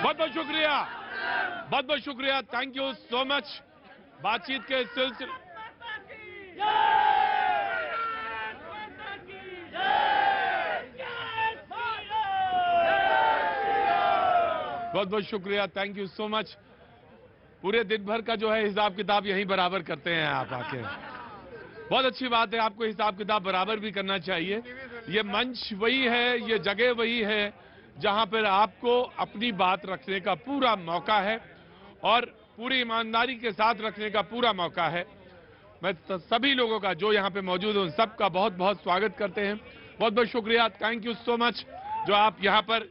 बहुत शुक्रिया, बहुत शुक्रिया, थैंक यू सो मच। बातचीत के सिलसिले बहुत शुक्रिया, थैंक यू सो मच। पूरे दिन भर का जो है हिसाब किताब यहीं बराबर करते हैं आप आके। बहुत अच्छी बात है, आपको हिसाब किताब बराबर भी करना चाहिए। ये मंच वही है, ये जगह वही है जहां पर आपको अपनी बात रखने का पूरा मौका है और पूरी ईमानदारी के साथ रखने का पूरा मौका है। मैं सभी लोगों का जो यहां पे मौजूद हूं सबका बहुत बहुत स्वागत करते हैं। बहुत बहुत शुक्रिया, थैंक यू सो मच जो आप यहां पर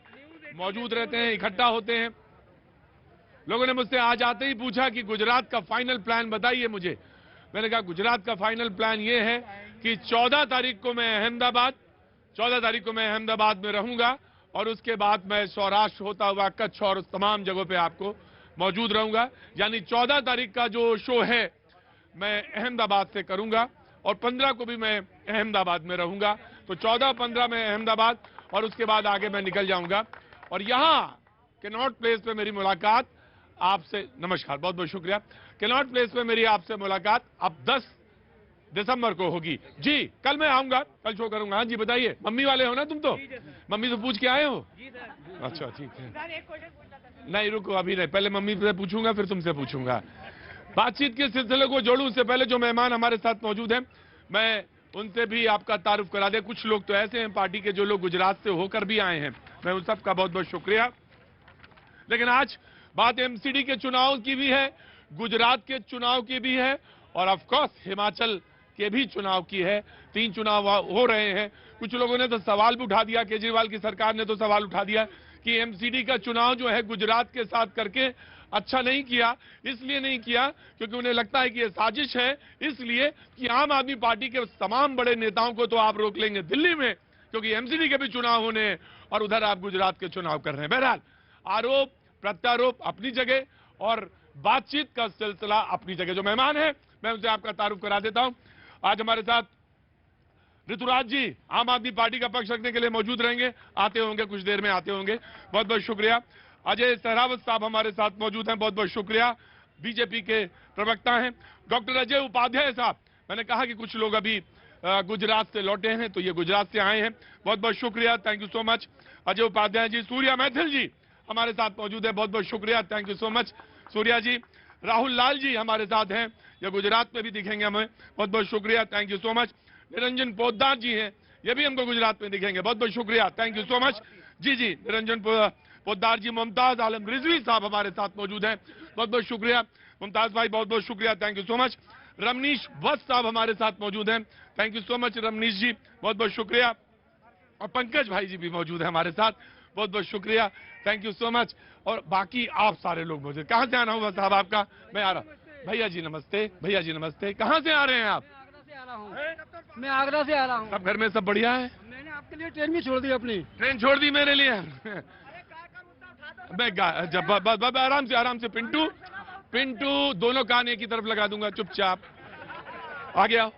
मौजूद रहते हैं, इकट्ठा होते हैं। लोगों ने मुझसे आज आते ही पूछा कि गुजरात का फाइनल प्लान बताइए मुझे। मैंने कहा गुजरात का फाइनल प्लान ये है कि 14 तारीख को मैं अहमदाबाद में रहूंगा और उसके बाद मैं सौराष्ट्र होता हुआ कच्छ और तमाम जगहों पे आपको मौजूद रहूंगा। यानी 14 तारीख का जो शो है मैं अहमदाबाद से करूंगा और 15 को भी मैं अहमदाबाद में रहूंगा। तो 14-15 में अहमदाबाद और उसके बाद आगे मैं निकल जाऊंगा। और यहां कैनॉट प्लेस पे मेरी मुलाकात आपसे, नमस्कार, बहुत बहुत शुक्रिया। कैनॉट प्लेस पे मेरी आपसे मुलाकात अब 10 दिसंबर को होगी। जी, कल मैं आऊंगा, कल शो करूंगा। हाँ जी, बताइए, मम्मी वाले हो ना तुम तो? मम्मी से पूछ के आए हो? अच्छा, ठीक है। नहीं रुको, अभी नहीं, पहले मम्मी से पूछूंगा फिर तुमसे पूछूंगा। बातचीत के सिलसिले को जोड़ूं उससे पहले जो मेहमान हमारे साथ मौजूद हैं, मैं उनसे भी आपका तारुफ करा दे। कुछ लोग तो ऐसे हैं पार्टी के जो लोग गुजरात से होकर भी आए हैं, मैं उन सबका बहुत बहुत शुक्रिया। लेकिन आज बात एमसीडी के चुनाव की भी है, गुजरात के चुनाव की भी है और ऑफ कोर्स हिमाचल के भी चुनाव की है। 3 चुनाव हो रहे हैं। कुछ लोगों ने तो सवाल भी उठा दिया, केजरीवाल की सरकार ने तो सवाल उठा दिया कि एमसीडी का चुनाव जो है गुजरात के साथ करके अच्छा नहीं किया। इसलिए नहीं किया क्योंकि उन्हें लगता है कि यह साजिश है, इसलिए कि आम आदमी पार्टी के तमाम बड़े नेताओं को तो आप रोक लेंगे दिल्ली में क्योंकि एमसीडी के भी चुनाव होने हैं और उधर आप गुजरात के चुनाव कर रहे हैं। बहरहाल आरोप प्रत्यारोप अपनी जगह और बातचीत का सिलसिला अपनी जगह। जो मेहमान है मैं उनसे आपका तारुफ करा देता हूं। आज हमारे साथ ऋतुराज जी आम आदमी पार्टी का पक्ष रखने के लिए मौजूद रहेंगे, आते होंगे, कुछ देर में आते होंगे। बहुत बहुत शुक्रिया। अजय सहरावत साहब हमारे साथ मौजूद हैं, बहुत बहुत शुक्रिया, बीजेपी के प्रवक्ता हैं। डॉक्टर अजय उपाध्याय साहब, मैंने कहा कि कुछ लोग अभी गुजरात से लौटे हैं तो ये गुजरात से आए हैं, बहुत बहुत शुक्रिया, thank you so much Ajay Upadhyay ji. Surya Maithil ji हमारे साथ मौजूद है, बहुत बहुत शुक्रिया, thank you so much Surya ji. Rahul Lal ji हमारे साथ हैं, ये गुजरात में भी दिखेंगे हमें, बहुत बहुत शुक्रिया, thank you so much. Niranjan Poddar ji हैं, ये भी हमको गुजरात में दिखेंगे, बहुत बहुत शुक्रिया, थैंक यू सो मच। जी जी, निरंजन पोद्दार जी। मुमताज आलम रिजवी साहब हमारे साथ मौजूद हैं, बहुत बहुत शुक्रिया मुमताज भाई, बहुत बहुत शुक्रिया, thank you so much. Ramnish वत्स साहब हमारे साथ मौजूद हैं, thank you so much Ramnish जी, बहुत बहुत शुक्रिया। और पंकज भाई जी भी मौजूद है हमारे साथ, बहुत बहुत शुक्रिया, थैंक यू सो मच। और बाकी आप सारे लोग मौजूद। कहां से आना होगा साहब आपका? मैं आ रहा। भैया जी नमस्ते, भैया जी नमस्ते, कहां से आ रहे हैं आप? मैं आगरा से आ रहा हूँ। सब घर में सब बढ़िया है? मैंने आपके लिए ट्रेन भी छोड़ दी, अपनी ट्रेन छोड़ दी मेरे लिए। मैं आराम से पिंटू दोनों कान एक ही तरफ लगा दूंगा, चुपचाप आ गया।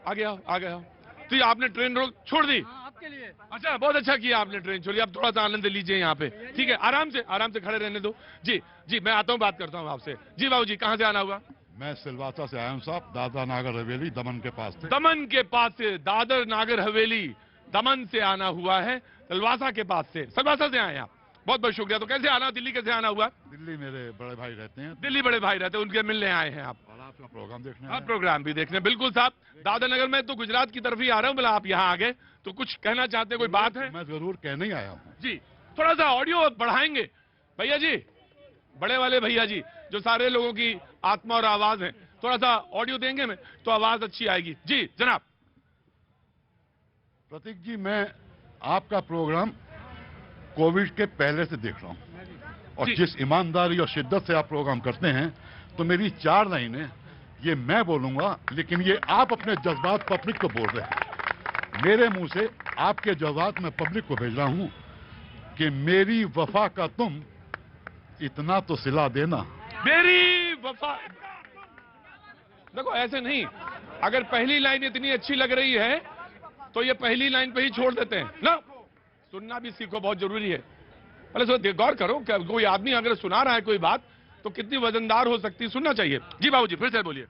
तो ये आपने ट्रेन रोक छोड़ दी? आपके लिए। अच्छा, बहुत अच्छा किया आपने ट्रेन छोड़ी। आप थोड़ा सा आनंद लीजिए यहाँ पे, ठीक है, आराम से खड़े रहने दो। जी जी, मैं आता हूँ, बात करता हूँ आपसे। जी बाबू जी, कहाँ से आना हुआ? मैं सिलवासा से आया हूँ साहब, दादर नागर हवेली दमन के पास से। दमन के पास से, दादर नागर हवेली दमन से आना हुआ है, सिलवासा के पास से, सिलवासा से आए आप, बहुत बहुत शुक्रिया। तो कैसे आना, दिल्ली कैसे आना हुआ? दिल्ली मेरे बड़े भाई रहते हैं। दिल्ली बड़े भाई रहते हैं, उनके मिलने आए हैं आप? और आपका प्रोग्राम देखने? हाँ, प्रोग्राम भी देखने, बिल्कुल साहब। दादर नगर में तो गुजरात की तरफ ही आ रहा हूँ, बोला आप यहाँ आ गए तो कुछ कहना चाहते हैं, कोई बात है? मैं जरूर कहने ही आया हूँ जी। थोड़ा सा ऑडियो बढ़ाएंगे भैया जी, बड़े वाले भैया जी जो सारे लोगों की आत्मा और आवाज है, थोड़ा सा ऑडियो देंगे में तो आवाज अच्छी आएगी। जी जनाब। प्रतीक जी, मैं आपका प्रोग्राम कोविड के पहले से देख रहा हूँ और जिस ईमानदारी और शिद्दत से आप प्रोग्राम करते हैं, तो मेरी 4 लाइनें ये मैं बोलूंगा, लेकिन ये आप अपने जज्बात पब्लिक को बोल रहे हैं। मेरे मुंह से आपके जज्बात मैं पब्लिक को भेज रहा हूं कि मेरी वफा का तुम इतना तो सिला देना। मेरी वफा, देखो ऐसे नहीं, अगर पहली लाइन इतनी अच्छी लग रही है तो ये पहली लाइन पे ही छोड़ देते हैं ना, सुनना भी सीखो, बहुत जरूरी है। अरे गौर करो, क्या कोई आदमी अगर सुना रहा है कोई बात तो कितनी वजनदार हो सकती है, सुनना चाहिए। जी बाबूजी फिर से बोलिए।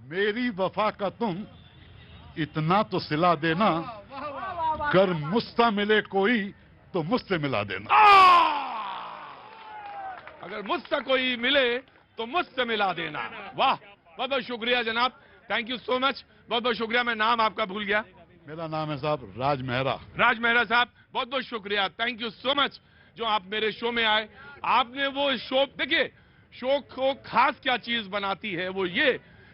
मेरी वफा का तुम इतना तो सिला देना, कर मुझसे मिले कोई तो मुझसे मिला देना। अगर मुझसे कोई मिले तो मुझसे मिला देना। वाह, बहुत बहुत शुक्रिया जनाब, थैंक यू सो मच, बहुत बहुत शुक्रिया। मैं नाम आपका भूल गया। मेरा नाम है साहब राज मेहरा। राज मेहरा साहब, बहुत बहुत शुक्रिया, थैंक यू सो मच जो आप मेरे शो में आए। आपने वो शो, देखिए शो को खास क्या चीज बनाती है वो ये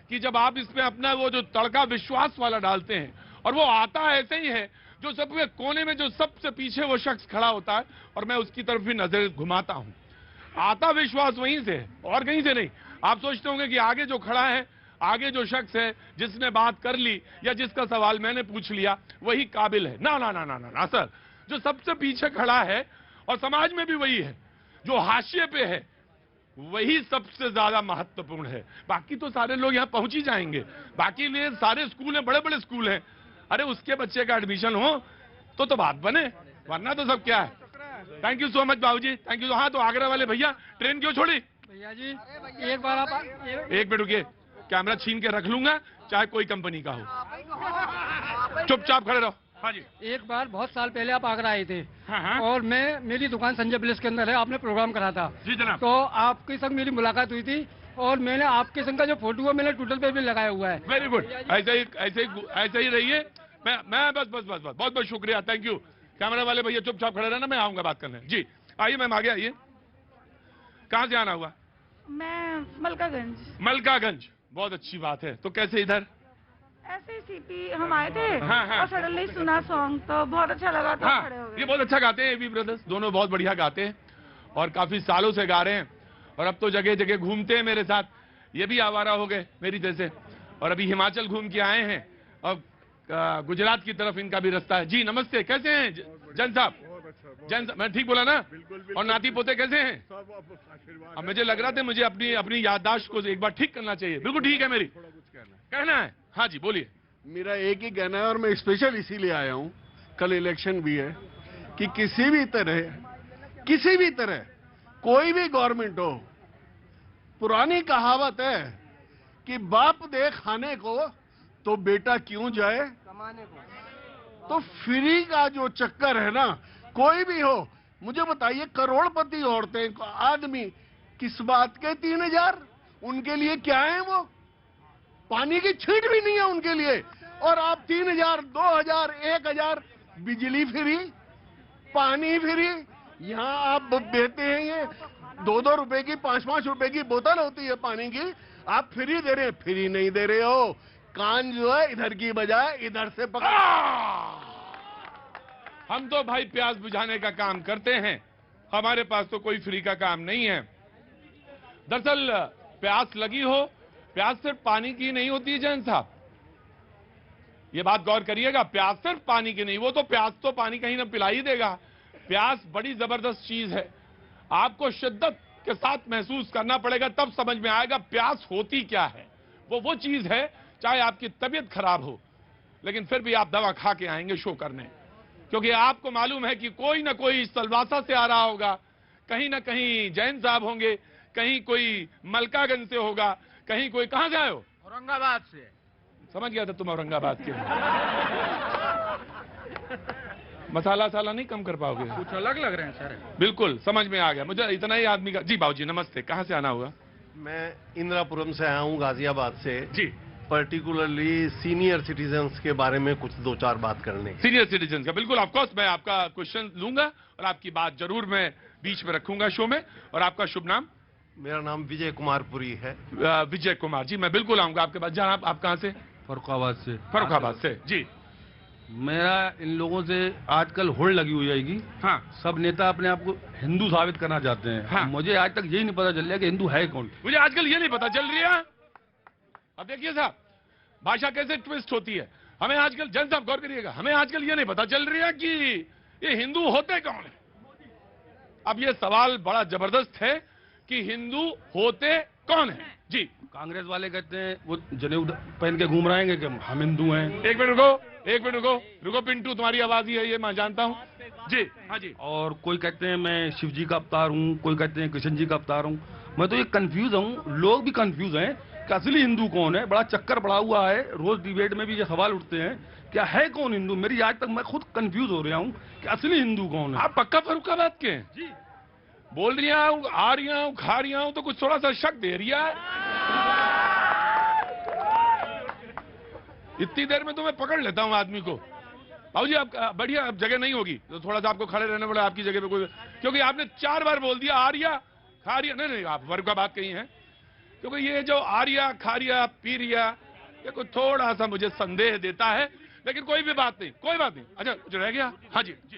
कि जब आप इसमें अपना वो जो तड़का विश्वास वाला डालते हैं, और वो आता ऐसे ही है जो सबके कोने में जो सबसे पीछे वो शख्स खड़ा होता है और मैं उसकी तरफ भी नजर घुमाता हूं। आता विश्वास वहीं से है और कहीं से नहीं। आप सोचते होंगे कि आगे जो खड़ा है, आगे जो शख्स है जिसने बात कर ली या जिसका सवाल मैंने पूछ लिया वही काबिल है। ना ना ना ना ना, ना सर, जो सबसे पीछे खड़ा है और समाज में भी वही है, जो हाशिए पे है, वही सबसे ज्यादा महत्वपूर्ण है। बाकी तो सारे लोग यहाँ पहुंच ही जाएंगे, बाकी लिए सारे स्कूल हैं, बड़े बड़े स्कूल हैं, अरे उसके बच्चे का एडमिशन हो तो बात बने, वरना तो सब क्या है। थैंक यू सो मच बाबूजी, थैंक यू। हाँ तो आगरा वाले भैया ट्रेन क्यों छोड़ी? भैया जी एक बार आप एक मिनट रुकिए, कैमरा छीन के रख लूंगा चाहे कोई कंपनी का हो, चुपचाप खड़े रहो। हाँ जी। एक बार बहुत साल पहले आप आगरा आए थे। हाँ। और मेरी दुकान संजय प्लेस के अंदर है, आपने प्रोग्राम करा था। जी जनाब। तो आपके संग मेरी मुलाकात हुई थी और मैंने आपके संग का जो फोटो है मैंने ट्विटर पे भी लगाया हुआ है। वेरी गुड, ऐसे ही रहिए। मैं बस बहुत बहुत शुक्रिया, थैंक यू। कैमरा वाले भैया चुपचाप खड़े रहना, मैं आऊंगा बात करने। जी आइए मैम, आगे आइए। कहाँ से आना हुआ? मैं मलकागंज। मलकागंज, बहुत अच्छी बात है। तो कैसे इधर? ऐसे ही सीपी हम आए थे। हाँ। और सडनली सुना सॉन्ग तो बहुत अच्छा लगा, तो खड़े हो हाँ, गए। ये बहुत अच्छा गाते हैं एबी ब्रदर्स, दोनों बहुत बढ़िया गाते हैं और काफी सालों से गा रहे हैं और अब तो जगह जगह घूमते हैं मेरे साथ। ये भी आवारा हो गए मेरी जैसे, और अभी हिमाचल घूम के आए हैं और गुजरात की तरफ इनका भी रास्ता है। जी नमस्ते, कैसे हैं जन साहब? जन साहब, मैं ठीक बोला ना? और नाती पोते कैसे हैं? अब मुझे लग रहा था मुझे अपनी याददाश्त को एक बार ठीक करना चाहिए। बिल्कुल ठीक है मेरी, कहना है। हाँ जी बोलिए। मेरा एक ही कहना है और मैं स्पेशल इसीलिए आया हूं, कल इलेक्शन भी है, कि किसी भी तरह कोई भी गवर्नमेंट हो, पुरानी कहावत है कि बाप दे खाने को तो बेटा क्यों जाए कमाने को। तो फ्री का जो चक्कर है ना, कोई भी हो, मुझे बताइए करोड़पति औरतें आदमी किस बात के 3,000, उनके लिए क्या है? वो पानी की छींट भी नहीं है उनके लिए। और आप 3,000, 2,000, 1,000 बिजली फ्री, पानी फ्री। यहाँ आप देते हैं ये 2-2 रुपए की, 5-5 रुपए की बोतल होती है पानी की, आप फ्री दे रहे हैं। फ्री नहीं दे रहे हो, कान जो है इधर की बजाय इधर से पकड़। हम तो भाई प्यास बुझाने का काम करते हैं, हमारे पास तो कोई फ्री का काम नहीं है। दरअसल प्यास लगी हो, प्यास सिर्फ पानी की नहीं होती है जैन साहब, ये बात गौर करिएगा। प्यास सिर्फ पानी की नहीं, वो तो प्यास तो पानी कहीं ना पिला ही देगा। प्यास बड़ी जबरदस्त चीज है, आपको शिद्दत के साथ महसूस करना पड़ेगा, तब समझ में आएगा प्यास होती क्या है। वो चीज है, चाहे आपकी तबीयत खराब हो लेकिन फिर भी आप दवा खा के आएंगे शो करने, क्योंकि आपको मालूम है कि कोई ना कोई सलवासा से आ रहा होगा, कहीं ना कहीं जैन साहब होंगे, कहीं कोई मलकागंज से होगा, कहीं कोई, कहां से आए हो? औरंगाबाद से। समझ गया था तुम औरंगाबाद के। मसाला साला नहीं कम कर पाओगे? कुछ अलग लग रहे हैं सर। बिल्कुल समझ में आ गया मुझे, इतना ही आदमी का। जी बाबूजी नमस्ते, कहां से आना हुआ? मैं इंदिरापुरम से आया हूँ, गाजियाबाद से। जी। पर्टिकुलरली सीनियर सिटीजन्स के बारे में कुछ 2-4 बात करने। सीनियर सिटीजन का बिल्कुल, ऑफकोर्स मैं आपका क्वेश्चन लूंगा और आपकी बात जरूर मैं बीच में रखूंगा शो में। और आपका शुभ नाम? मेरा नाम विजय कुमार पुरी है। विजय कुमार जी, मैं बिल्कुल आऊंगा आपके पास। जनाब आप कहां से? फर्रुखाबाद से। फर्रुखाबाद से। जी। मेरा इन लोगों से आजकल होड़ लगी हुई जाएगी। हाँ। सब नेता अपने आप को हिंदू साबित करना चाहते हैं। हाँ। मुझे आज तक यही नहीं पता चल रहा कि हिंदू है कौन। मुझे आजकल ये नहीं पता चल रही है। अब देखिए साहब, भाषा कैसे ट्विस्ट होती है। हमें आजकल, जन साहब गौर करिएगा, हमें आजकल ये नहीं पता चल रही है कि ये हिंदू होते कौन है। अब ये सवाल बड़ा जबरदस्त है कि हिंदू होते कौन है। जी। कांग्रेस वाले कहते हैं वो जनेऊ पहन के घूम रहे हैं कि हम हिंदू हैं। एक मिनट रुको पिंटू, तुम्हारी आवाज ही है ये, मैं जानता हूं। जी हाँ जी। और कोई कहते हैं मैं शिव जी का अवतार हूँ, कोई कहते हैं कृष्ण जी का अवतार हूँ। मैं तो ये कंफ्यूज हूँ, लोग भी कंफ्यूज हैं कि असली हिंदू कौन है। बड़ा चक्कर पड़ा हुआ है, रोज डिबेट में भी ये सवाल उठते हैं, क्या है कौन हिंदू। मेरी आज तक मैं खुद कंफ्यूज हो रहा हूँ कि असली हिंदू कौन है। आप पक्का फर्रुखाबाद के हैं? जी। बोल रहा हूँ, आ रहा हूँ, खा रहा हूँ, तो कुछ थोड़ा सा शक दे रही है। इतनी देर में तो मैं पकड़ लेता हूँ आदमी को। बाबू जी आप बढ़िया, अब जगह नहीं होगी तो थोड़ा सा आपको खड़े रहने वाला, आपकी जगह पे कोई, क्योंकि आपने 4 बार बोल दिया आर्या खारिया। नहीं नहीं, आप फर्रुखाबाद कहीं हैं, क्योंकि ये जो आर्या खारिया पीरिया ये को थोड़ा सा मुझे संदेह देता है, लेकिन कोई भी बात नहीं, कोई बात नहीं। अच्छा जो रह गया, हाँ जी जी।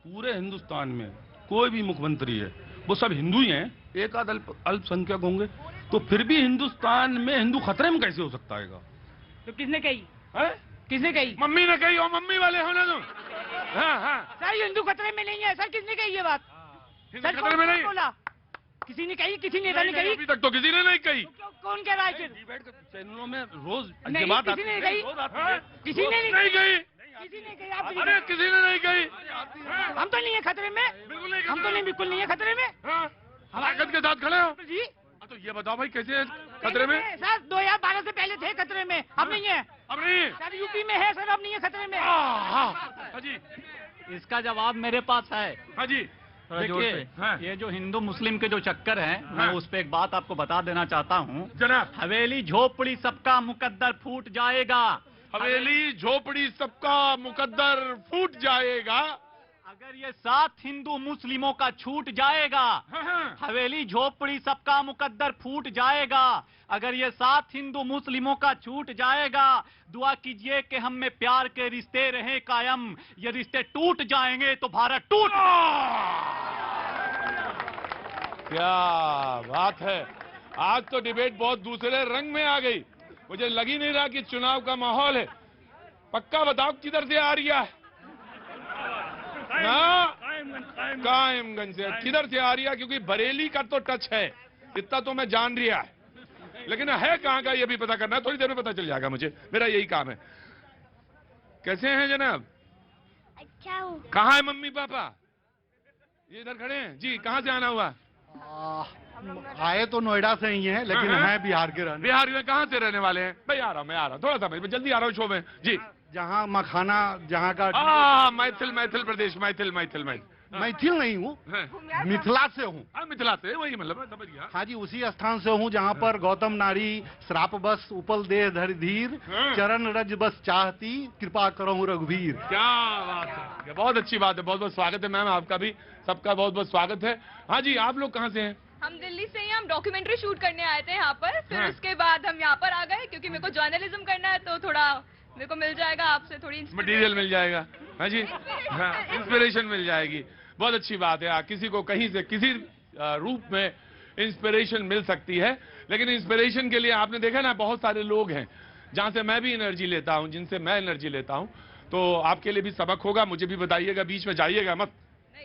पूरे हिंदुस्तान में कोई भी मुख्यमंत्री है वो सब हिंदू ही हैं, एक आध अल्पसंख्यक होंगे, तो फिर भी हिंदुस्तान में हिंदू खतरे में कैसे हो सकता है? तो किसने कही है? किसने कही? मम्मी ने कही, और मम्मी वाले हो ना तुम। हाँ हाँ, सर हिंदू खतरे में नहीं है सर, किसने कही ये बात? हिंदू खतरे में नहीं बोला किसी ने कही, किसी नेता ने कही? अभी तक तो किसी ने नहीं कही। कौन कह रहा है फिर? डिबेट के चैनलों में रोज नहीं, ये बात किसी ने कही? किसी ने नहीं नहीं कही। किसी ने कही? आप अरे किसी ने नहीं कही। हम तो नहीं है खतरे में, बिल्कुल नहीं, हम तो नहीं, बिल्कुल नहीं है खतरे में। हाँ, ताकत के साथ खड़े हो। जी तो ये बताओ भाई कैसे खतरे में? सर 2012 से पहले थे खतरे में, अब नहीं है अब नहीं। सर। यूपी में है सर, अब नहीं है खतरे में। हाँ जी, इसका जवाब मेरे पास है। हाँ जी। देखिए हाँ। ये जो हिंदू मुस्लिम के जो चक्कर हैं, मैं हाँ। उस पे एक बात आपको बता देना चाहता हूँ। जनाब, हवेली झोपड़ी सबका मुकद्दर फूट जाएगा। हवेली झोपड़ी सबका मुकद्दर फूट जाएगा। अगर ये 7 हिंदू मुस्लिमों का छूट जाएगा, हाँ, हाँ। हवेली झोपड़ी सबका मुकद्दर फूट जाएगा। अगर ये 7 हिंदू मुस्लिमों का छूट जाएगा, दुआ कीजिए कि हम में प्यार के रिश्ते रहें कायम। ये रिश्ते टूट जाएंगे तो भारत टूट। क्या बात है, आज तो डिबेट बहुत दूसरे रंग में आ गई। मुझे लग ही नहीं रहा कि चुनाव का माहौल है। पक्का बताओ किधर से आ रही है ना? कायमगंज से। किधर से आ रही है? क्योंकि बरेली का तो टच है, इतना तो मैं जान रिया है, लेकिन है कहां का ये भी पता करना है। थोड़ी देर में पता चल जाएगा मुझे, मेरा यही काम है। कैसे हैं जनाब? अच्छा हूँ। कहाँ है मम्मी पापा? ये इधर खड़े हैं जी। कहाँ से आना हुआ? आए तो नोएडा से ही हैं, लेकिन हाँ, हैं बिहार के रहने। बिहार में कहाँ से रहने वाले हैं? भाई आ रहा हूँ, मैं आ रहा हूँ, थोड़ा सा मैं जल्दी आ रहा हूँ शो में जी। जहाँ मखाना, जहाँ का मैथिल प्रदेश, मैथिल मैथिल नहीं हूँ, हाँ। मिथिला से हूँ। मिथिला से, वही मतलब मैं समझ गया। हाँ जी, उसी स्थान से हूँ जहाँ पर गौतम नारी श्राप बस उपल देह धर धीर, हाँ। चरण रज बस चाहती कृपा करो रघुवीर। क्या बात है, बहुत अच्छी बात है। बहुत बहुत स्वागत है मैम, आपका भी, सबका बहुत बहुत स्वागत है। हाँ जी, आप लोग कहाँ से हैं? हम दिल्ली से ही, हम डॉक्यूमेंट्री शूट करने आए थे यहाँ पर। फिर हाँ। उसके बाद हम यहाँ पर आ गए, क्योंकि मेरे को जर्नलिज्म करना है, तो थोड़ा मेरे को मिल जाएगा आपसे थोड़ी मटेरियल मिल जाएगा। हाँ जी, हाँ, इंस्पिरेशन मिल जाएगी। बहुत अच्छी बात है। किसी को कहीं से किसी रूप में इंस्पिरेशन मिल सकती है, लेकिन इंस्पिरेशन के लिए आपने देखा ना, बहुत सारे लोग हैं जहां से मैं भी एनर्जी लेता हूं, जिनसे मैं एनर्जी लेता हूं। तो आपके लिए भी सबक होगा, मुझे भी बताइएगा, बीच में जाइएगा मत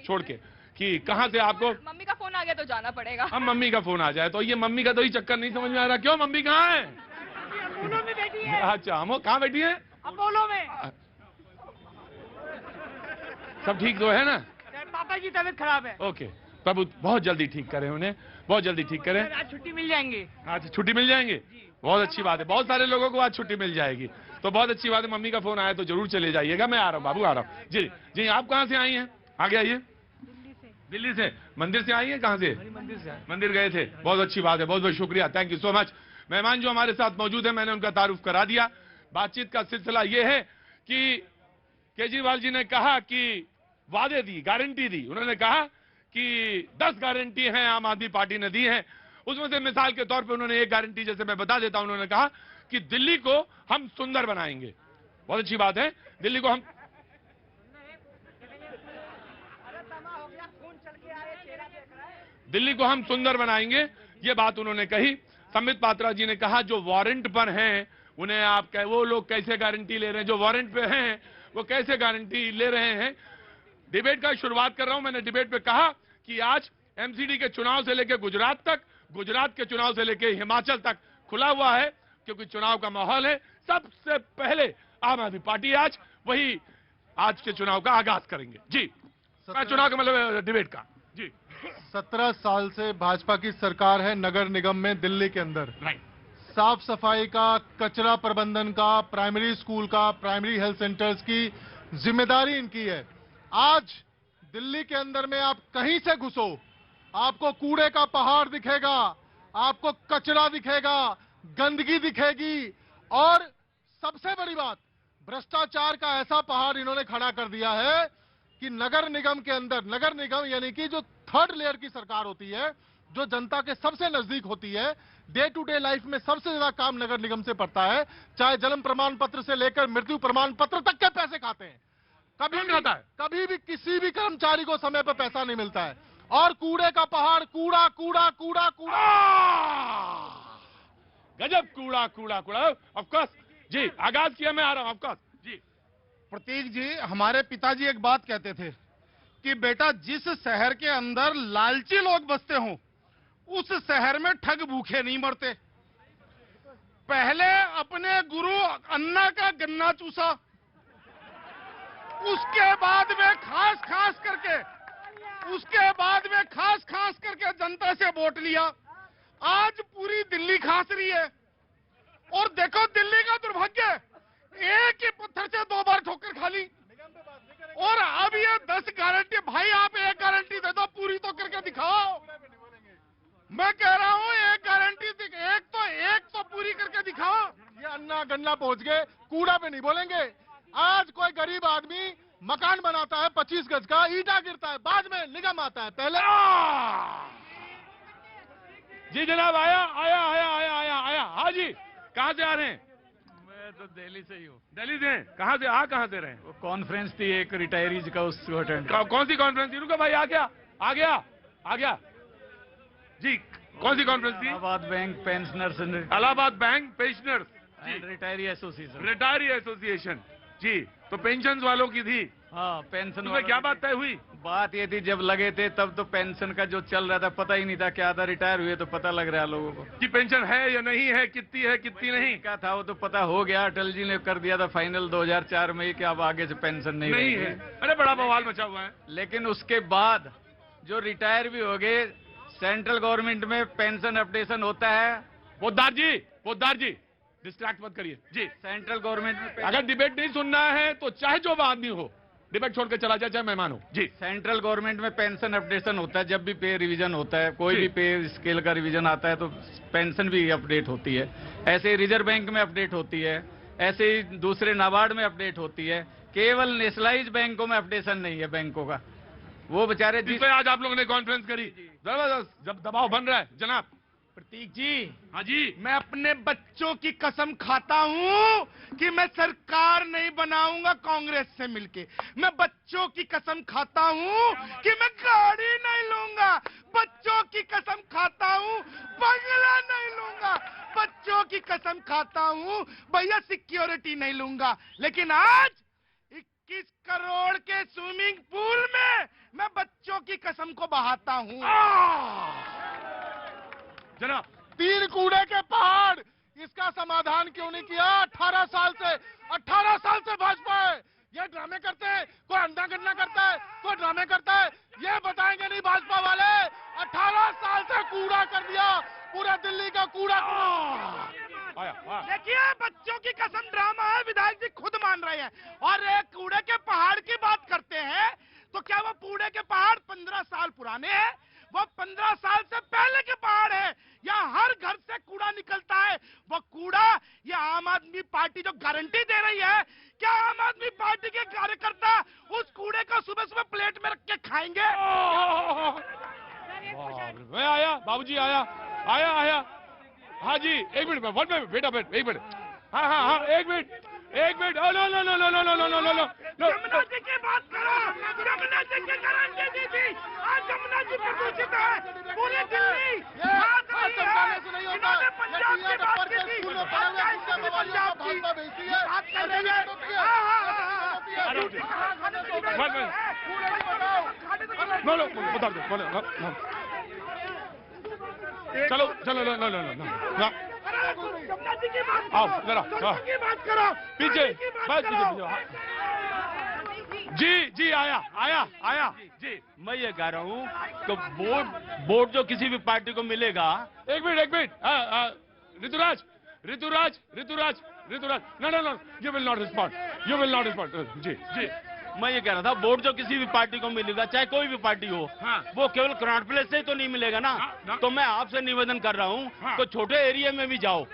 छोड़ के कि कहां से आपको। मम्मी का फोन आ गया तो जाना पड़ेगा। हम मम्मी का फोन आ जाए तो ये मम्मी का तो ही चक्कर नहीं समझ में आ रहा। क्यों, मम्मी कहाँ है? अपोलो में बैठी है। अच्छा, हम कहाँ बैठी है? अपोलो में। सब ठीक तो है ना? पापा की तबीयत खराब है। ओके, प्रभु बहुत जल्दी ठीक करें उन्हें, बहुत जल्दी ठीक करें। आज छुट्टी मिल जाएंगे। आज छुट्टी मिल जाएंगे, बहुत अच्छी बात है। बहुत सारे लोगों को आज छुट्टी मिल जाएगी, तो बहुत अच्छी बात है। मम्मी का फोन आया तो जरूर चले जाइएगा। मैं आ रहा हूँ बाबू, आ रहा हूँ जी। जी, आप कहाँ से आई हैं? आगे आइए। दिल्ली से। मंदिर से आई हैं? कहाँ से? मंदिर से। मंदिर गए थे, बहुत अच्छी बात है, बहुत बहुत शुक्रिया, थैंक यू सो मच। मेहमान जो हमारे साथ मौजूद है, मैंने उनका तारुफ करा दिया। बातचीत का सिलसिला ये है कि केजरीवाल जी ने कहा कि वादे दी, गारंटी दी। उन्होंने कहा कि 10 गारंटी हैं आम आदमी पार्टी ने दी हैं, उसमें से मिसाल के तौर पे उन्होंने एक गारंटी, जैसे मैं बता देता हूं, उन्होंने कहा कि दिल्ली को हम सुंदर बनाएंगे। बहुत अच्छी बात है, दिल्ली को हम सुंदर बनाएंगे, ये बात उन्होंने कही। संबित पात्रा जी ने कहा जो वारंट पर हैं उन्हें आप वो लोग कैसे गारंटी ले रहे हैं, जो वारंट पे हैं वो कैसे गारंटी ले रहे हैं। डिबेट का शुरुआत कर रहा हूं। मैंने डिबेट पे कहा कि आज एमसीडी के चुनाव से लेकर गुजरात तक, गुजरात के चुनाव से लेकर हिमाचल तक खुला हुआ है, क्योंकि चुनाव का माहौल है। सबसे पहले आम आदमी पार्टी आज के चुनाव का आगाज करेंगे जी। चुनाव का मतलब डिबेट का। जी 17 साल से भाजपा की सरकार है नगर निगम में दिल्ली के अंदर। राइट। साफ सफाई का, कचरा प्रबंधन का, प्राइमरी स्कूल का, प्राइमरी हेल्थ सेंटर्स की जिम्मेदारी इनकी है। आज दिल्ली के अंदर में आप कहीं से घुसो, आपको कूड़े का पहाड़ दिखेगा, आपको कचरा दिखेगा, गंदगी दिखेगी, और सबसे बड़ी बात, भ्रष्टाचार का ऐसा पहाड़ इन्होंने खड़ा कर दिया है कि नगर निगम के अंदर, नगर निगम यानी कि जो थर्ड लेयर की सरकार होती है, जो जनता के सबसे नजदीक होती है, डे टू डे लाइफ में सबसे ज्यादा काम नगर निगम से पड़ता है। चाहे जन्म प्रमाण पत्र से लेकर मृत्यु प्रमाण पत्र तक के पैसे खाते हैं। कभी भी किसी भी कर्मचारी को समय पर पैसा नहीं मिलता है। और कूड़े का पहाड़, कूड़ा कूड़ा कूड़ा कूड़ा, गजब कूड़ा कूड़ा कूड़ा। ऑफ कोर्स जी, आगाज किया, मैं आ रहा हूं। ऑफ कोर्स जी। प्रतीक जी, हमारे पिताजी एक बात कहते थे कि बेटा, जिस शहर के अंदर लालची लोग बसते हों, उस शहर में ठग भूखे नहीं मरते। पहले अपने गुरु अन्ना का गन्ना चूसा, उसके बाद में खास खास करके जनता से वोट लिया। आज पूरी दिल्ली खास रही है। और देखो दिल्ली का दुर्भाग्य, एक ही पत्थर से 2 बार ठोकर खा ली। और अब ये 10 गारंटी, भाई आप एक गारंटी दे दो, पूरी तो करके दिखाओ। मैं कह रहा हूँ एक गारंटी, एक तो पूरी करके दिखाओ। ये अन्ना गन्ना पहुंच गए, कूड़ा पे नहीं बोलेंगे। आज कोई गरीब आदमी मकान बनाता है 25 गज का, ईटा गिरता है, बाद में निगम आता है, पहले। जी जनाब, आया। हाँ जी, कहाँ से आ रहे हैं? मैं तो दिल्ली से ही हूँ। दिल्ली से? कहाँ से रहे हैं? वो कॉन्फ्रेंस थी एक रिटायरीज का, उसको अटेंड। कौन सी कॉन्फ्रेंस थी? रुको भाई, आ गया जी। कौन सी कॉन्फ्रेंस थी? Allahabad bank pensioners Allahabad bank pensioners and retiree association ji. तो पेंशन वालों की थी। हाँ, पेंशन। उसमें क्या बात तय हुई? बात ये थी, जब लगे थे तब तो पेंशन का जो चल रहा था पता ही नहीं था क्या था। रिटायर हुए तो पता लग रहा है लोगों को कि पेंशन है या नहीं है, कितनी नहीं। क्या था वो तो पता हो गया। अटल जी ने कर दिया था फाइनल 2004 में कि अब आगे से पेंशन नहीं है। अरे बड़ा बवाल मचा हुआ है। लेकिन उसके बाद जो रिटायर भी हो गए, सेंट्रल गवर्नमेंट में पेंशन अपडेशन होता है। पोद्दार जी डिस्ट्रैक्ट मत करिए जी। सेंट्रल गवर्नमेंट में अगर डिबेट नहीं सुनना है तो चाहे जो आदमी हो, डिबेट छोड़ के चला जाए, चाहे मेहमान हो जी। सेंट्रल गवर्नमेंट में पेंशन अपडेशन होता है। जब भी पे रिवीजन होता है, कोई भी पे स्केल का रिवीजन आता है तो पेंशन भी अपडेट होती है। ऐसे ही रिजर्व बैंक में अपडेट होती है, ऐसे ही दूसरे नाबार्ड में अपडेट होती है। केवल नेशनलाइज बैंकों में अपडेशन नहीं है बैंकों का। वो बेचारे जिसपे आज आप लोगों ने कॉन्फ्रेंस करी, जबरदस्त जब दबाव बन रहा है। जनाब प्रतीक जी। हाँ जी। मैं अपने बच्चों की कसम खाता हूँ कि मैं सरकार नहीं बनाऊंगा कांग्रेस से मिलके। मैं बच्चों की कसम खाता हूँ कि मैं गाड़ी नहीं लूंगा। बच्चों की कसम खाता हूँ बंगला नहीं लूंगा। बच्चों की कसम खाता हूँ भैया सिक्योरिटी नहीं लूंगा। लेकिन आज 21 करोड़ के स्विमिंग पूल में मैं बच्चों की कसम को बहाता हूँ। जनाब, 3 कूड़े के पहाड़, इसका समाधान क्यों नहीं किया? 18 साल से भाजपा है। ये ड्रामे करते हैं, कोई अंडा गन्ना करता है, कोई ड्रामे करता है, ये बताएंगे नहीं भाजपा वाले। 18 साल से कूड़ा कर दिया, पूरा दिल्ली का कूड़ा। देखिए, बच्चों की कसम ड्रामा है, विधायक जी खुद मान रहे हैं। और एक कूड़े के पहाड़ की बात करते हैं तो क्या वो कूड़े के पहाड़ 15 साल पुराने हैं? वो 15 साल से पहले के पहाड़ है। या हर घर से कूड़ा निकलता है, वो कूड़ा ये आम आदमी पार्टी जो गारंटी दे रही है, क्या आम आदमी पार्टी के कार्यकर्ता उस कूड़े को सुबह सुबह प्लेट में रख के खाएंगे? मैं आया, बाबूजी आया। हाँ जी, एक मिनट, एक मिनट। हाँ, एक मिनट। नो। जमुना जी की बात करो। जमुना जी की गारंटी दी थी, आज जमुना जी प्रदूषित है पूरी दिल्ली। इन्होंने पंजाब की बात की थी, पंजाब की बात कर रहे हैं। चलो। आओ जरा, की बात करो। पीछे। जी आया आया आया जी। मैं ये कह रहा हूँ कि वोट जो किसी भी पार्टी को मिलेगा। एक minute Rituraj Rituraj Rituraj Rituraj no you will not respond. जी मैं ये कह रहा था वोट जो किसी भी पार्टी को मिलेगा, चाहे कोई भी पार्टी हो, वो केवल क्रॉन प्लेस से तो नहीं मिलेगा ना। तो मैं आपसे निवेदन कर रहा हूँ तो छोटे एरिया में भी जाओ,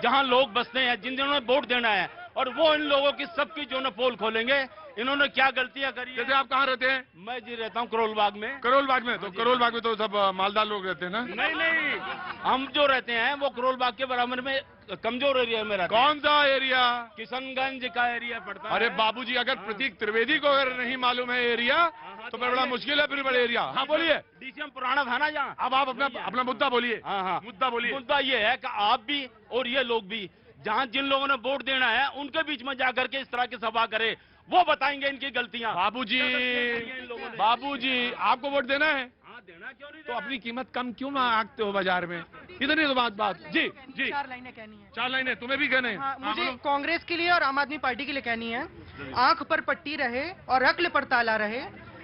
जहाँ लोग बसते हैं, जिन्होंने वोट देना है, और वो इन लोगों की सबकी जो न पोल खोलेंगे, इन्होंने क्या गलतियां करी। जैसे आप कहाँ रहते हैं? मैं जी रहता हूँ करोल बाग में। करोल बाग में? तो करोल बाग में तो सब मालदार लोग रहते हैं ना? नहीं, हम जो रहते हैं वो करोल बाग के बराबर में कमजोर एरिया में रहते हैं। कौन सा एरिया? किशनगंज का एरिया पड़ता है। अरे बाबूजी, अगर प्रतीक त्रिवेदी को अगर नहीं मालूम है एरिया तो फिर बड़ा मुश्किल है। फिर बड़े एरिया। हाँ बोलिए। डीसीएम पुराना था ना जहाँ। अब आप अपना मुद्दा बोलिए। हाँ मुद्दा बोलिए। मुद्दा ये है कि आप भी और ये लोग भी, जहाँ जिन लोगों ने वोट देना है उनके बीच में जाकर के इस तरह की सभा करे, वो बताएंगे इनकी गलतियां। बाबूजी आपको वोट देना है? देना क्यों नहीं? तो अपनी कीमत कम क्यों आंकते हो बाजार में? इधर ही तो बात। जी 4 लाइनें कहनी है। 4 लाइनें तुम्हें भी कहने हैं? मुझे कांग्रेस के लिए और आम आदमी पार्टी के लिए कहनी है। आंख पर पट्टी रहे और अक्ल पर ताला रहे।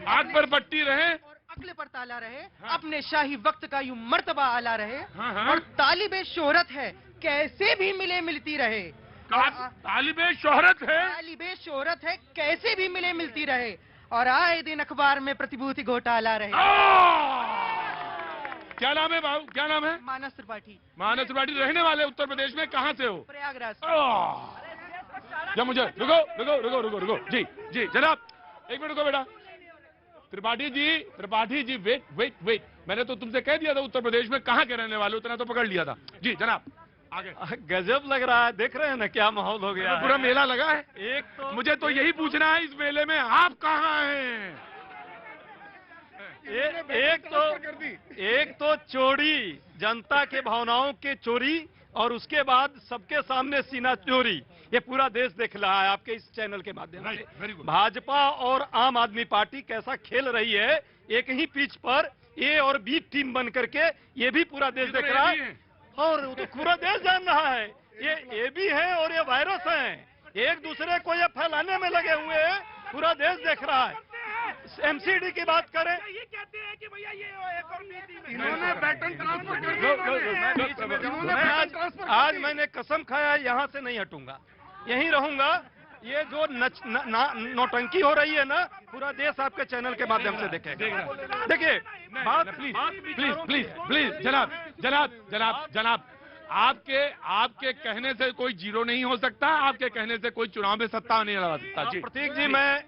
आंख पर पट्टी रहे और अक्ल पर ताला रहे। अपने शाही वक्त का यूं मर्तबा आला रहे। और तालिबे शोहरत है, कैसे भी मिले मिलती रहे। तालिबे शोहरत है? तालिबे शोहरत है, कैसे भी मिले मिलती रहे। और आए दिन अखबार में प्रतिभूति घोटाला रहे। क्या नाम है बाबू? क्या नाम है? मानस त्रिपाठी। मानस त्रिपाठी। रहने वाले उत्तर प्रदेश में कहाँ से हो? प्रयागराज। या मुझे रुको जी जनाब, एक मिनट रुको बेटा। त्रिपाठी जी वेट, मैंने तो तुमसे कह दिया था उत्तर प्रदेश में कहाँ के रहने वाले, उतना तो पकड़ लिया था। जी जनाब आगे। गजब लग रहा है, देख रहे हैं ना क्या माहौल हो गया है। पूरा मेला लगा है। एक तो मुझे तो यही पूछना है, इस मेले में आप कहाँ हैं? एक तो चोरी, जनता के भावनाओं के चोरी, और उसके बाद सबके सामने सीना चोरी। ये पूरा देश देख रहा है आपके इस चैनल के माध्यम से। भाजपा और आम आदमी पार्टी कैसा खेल रही है एक ही पिच पर, ए और बी टीम बन करके, ये भी पूरा देश देख रहा है। और वो तो पूरा देश जान रहा है ये भी है और ये वायरस है, एक दूसरे को ये फैलाने में लगे हुए हैं, पूरा देश देख रहा है। एमसीडी की बात करें, ये कहते हैं कि भैया ये एक और इन्होंने पैटर्न ट्रांसफर। आज मैंने कसम खाया यहाँ से नहीं हटूंगा, यहीं रहूंगा। ये जो नौटंकी हो रही है ना, पूरा देश आपके चैनल के माध्यम से देखेगा। देखिए प्लीज जनाब, आपके कहने से कोई जीरो नहीं हो सकता, आपके कहने से कोई चुनाव में सत्ता नहीं लगा सकता। जी प्रतीक जी, मैं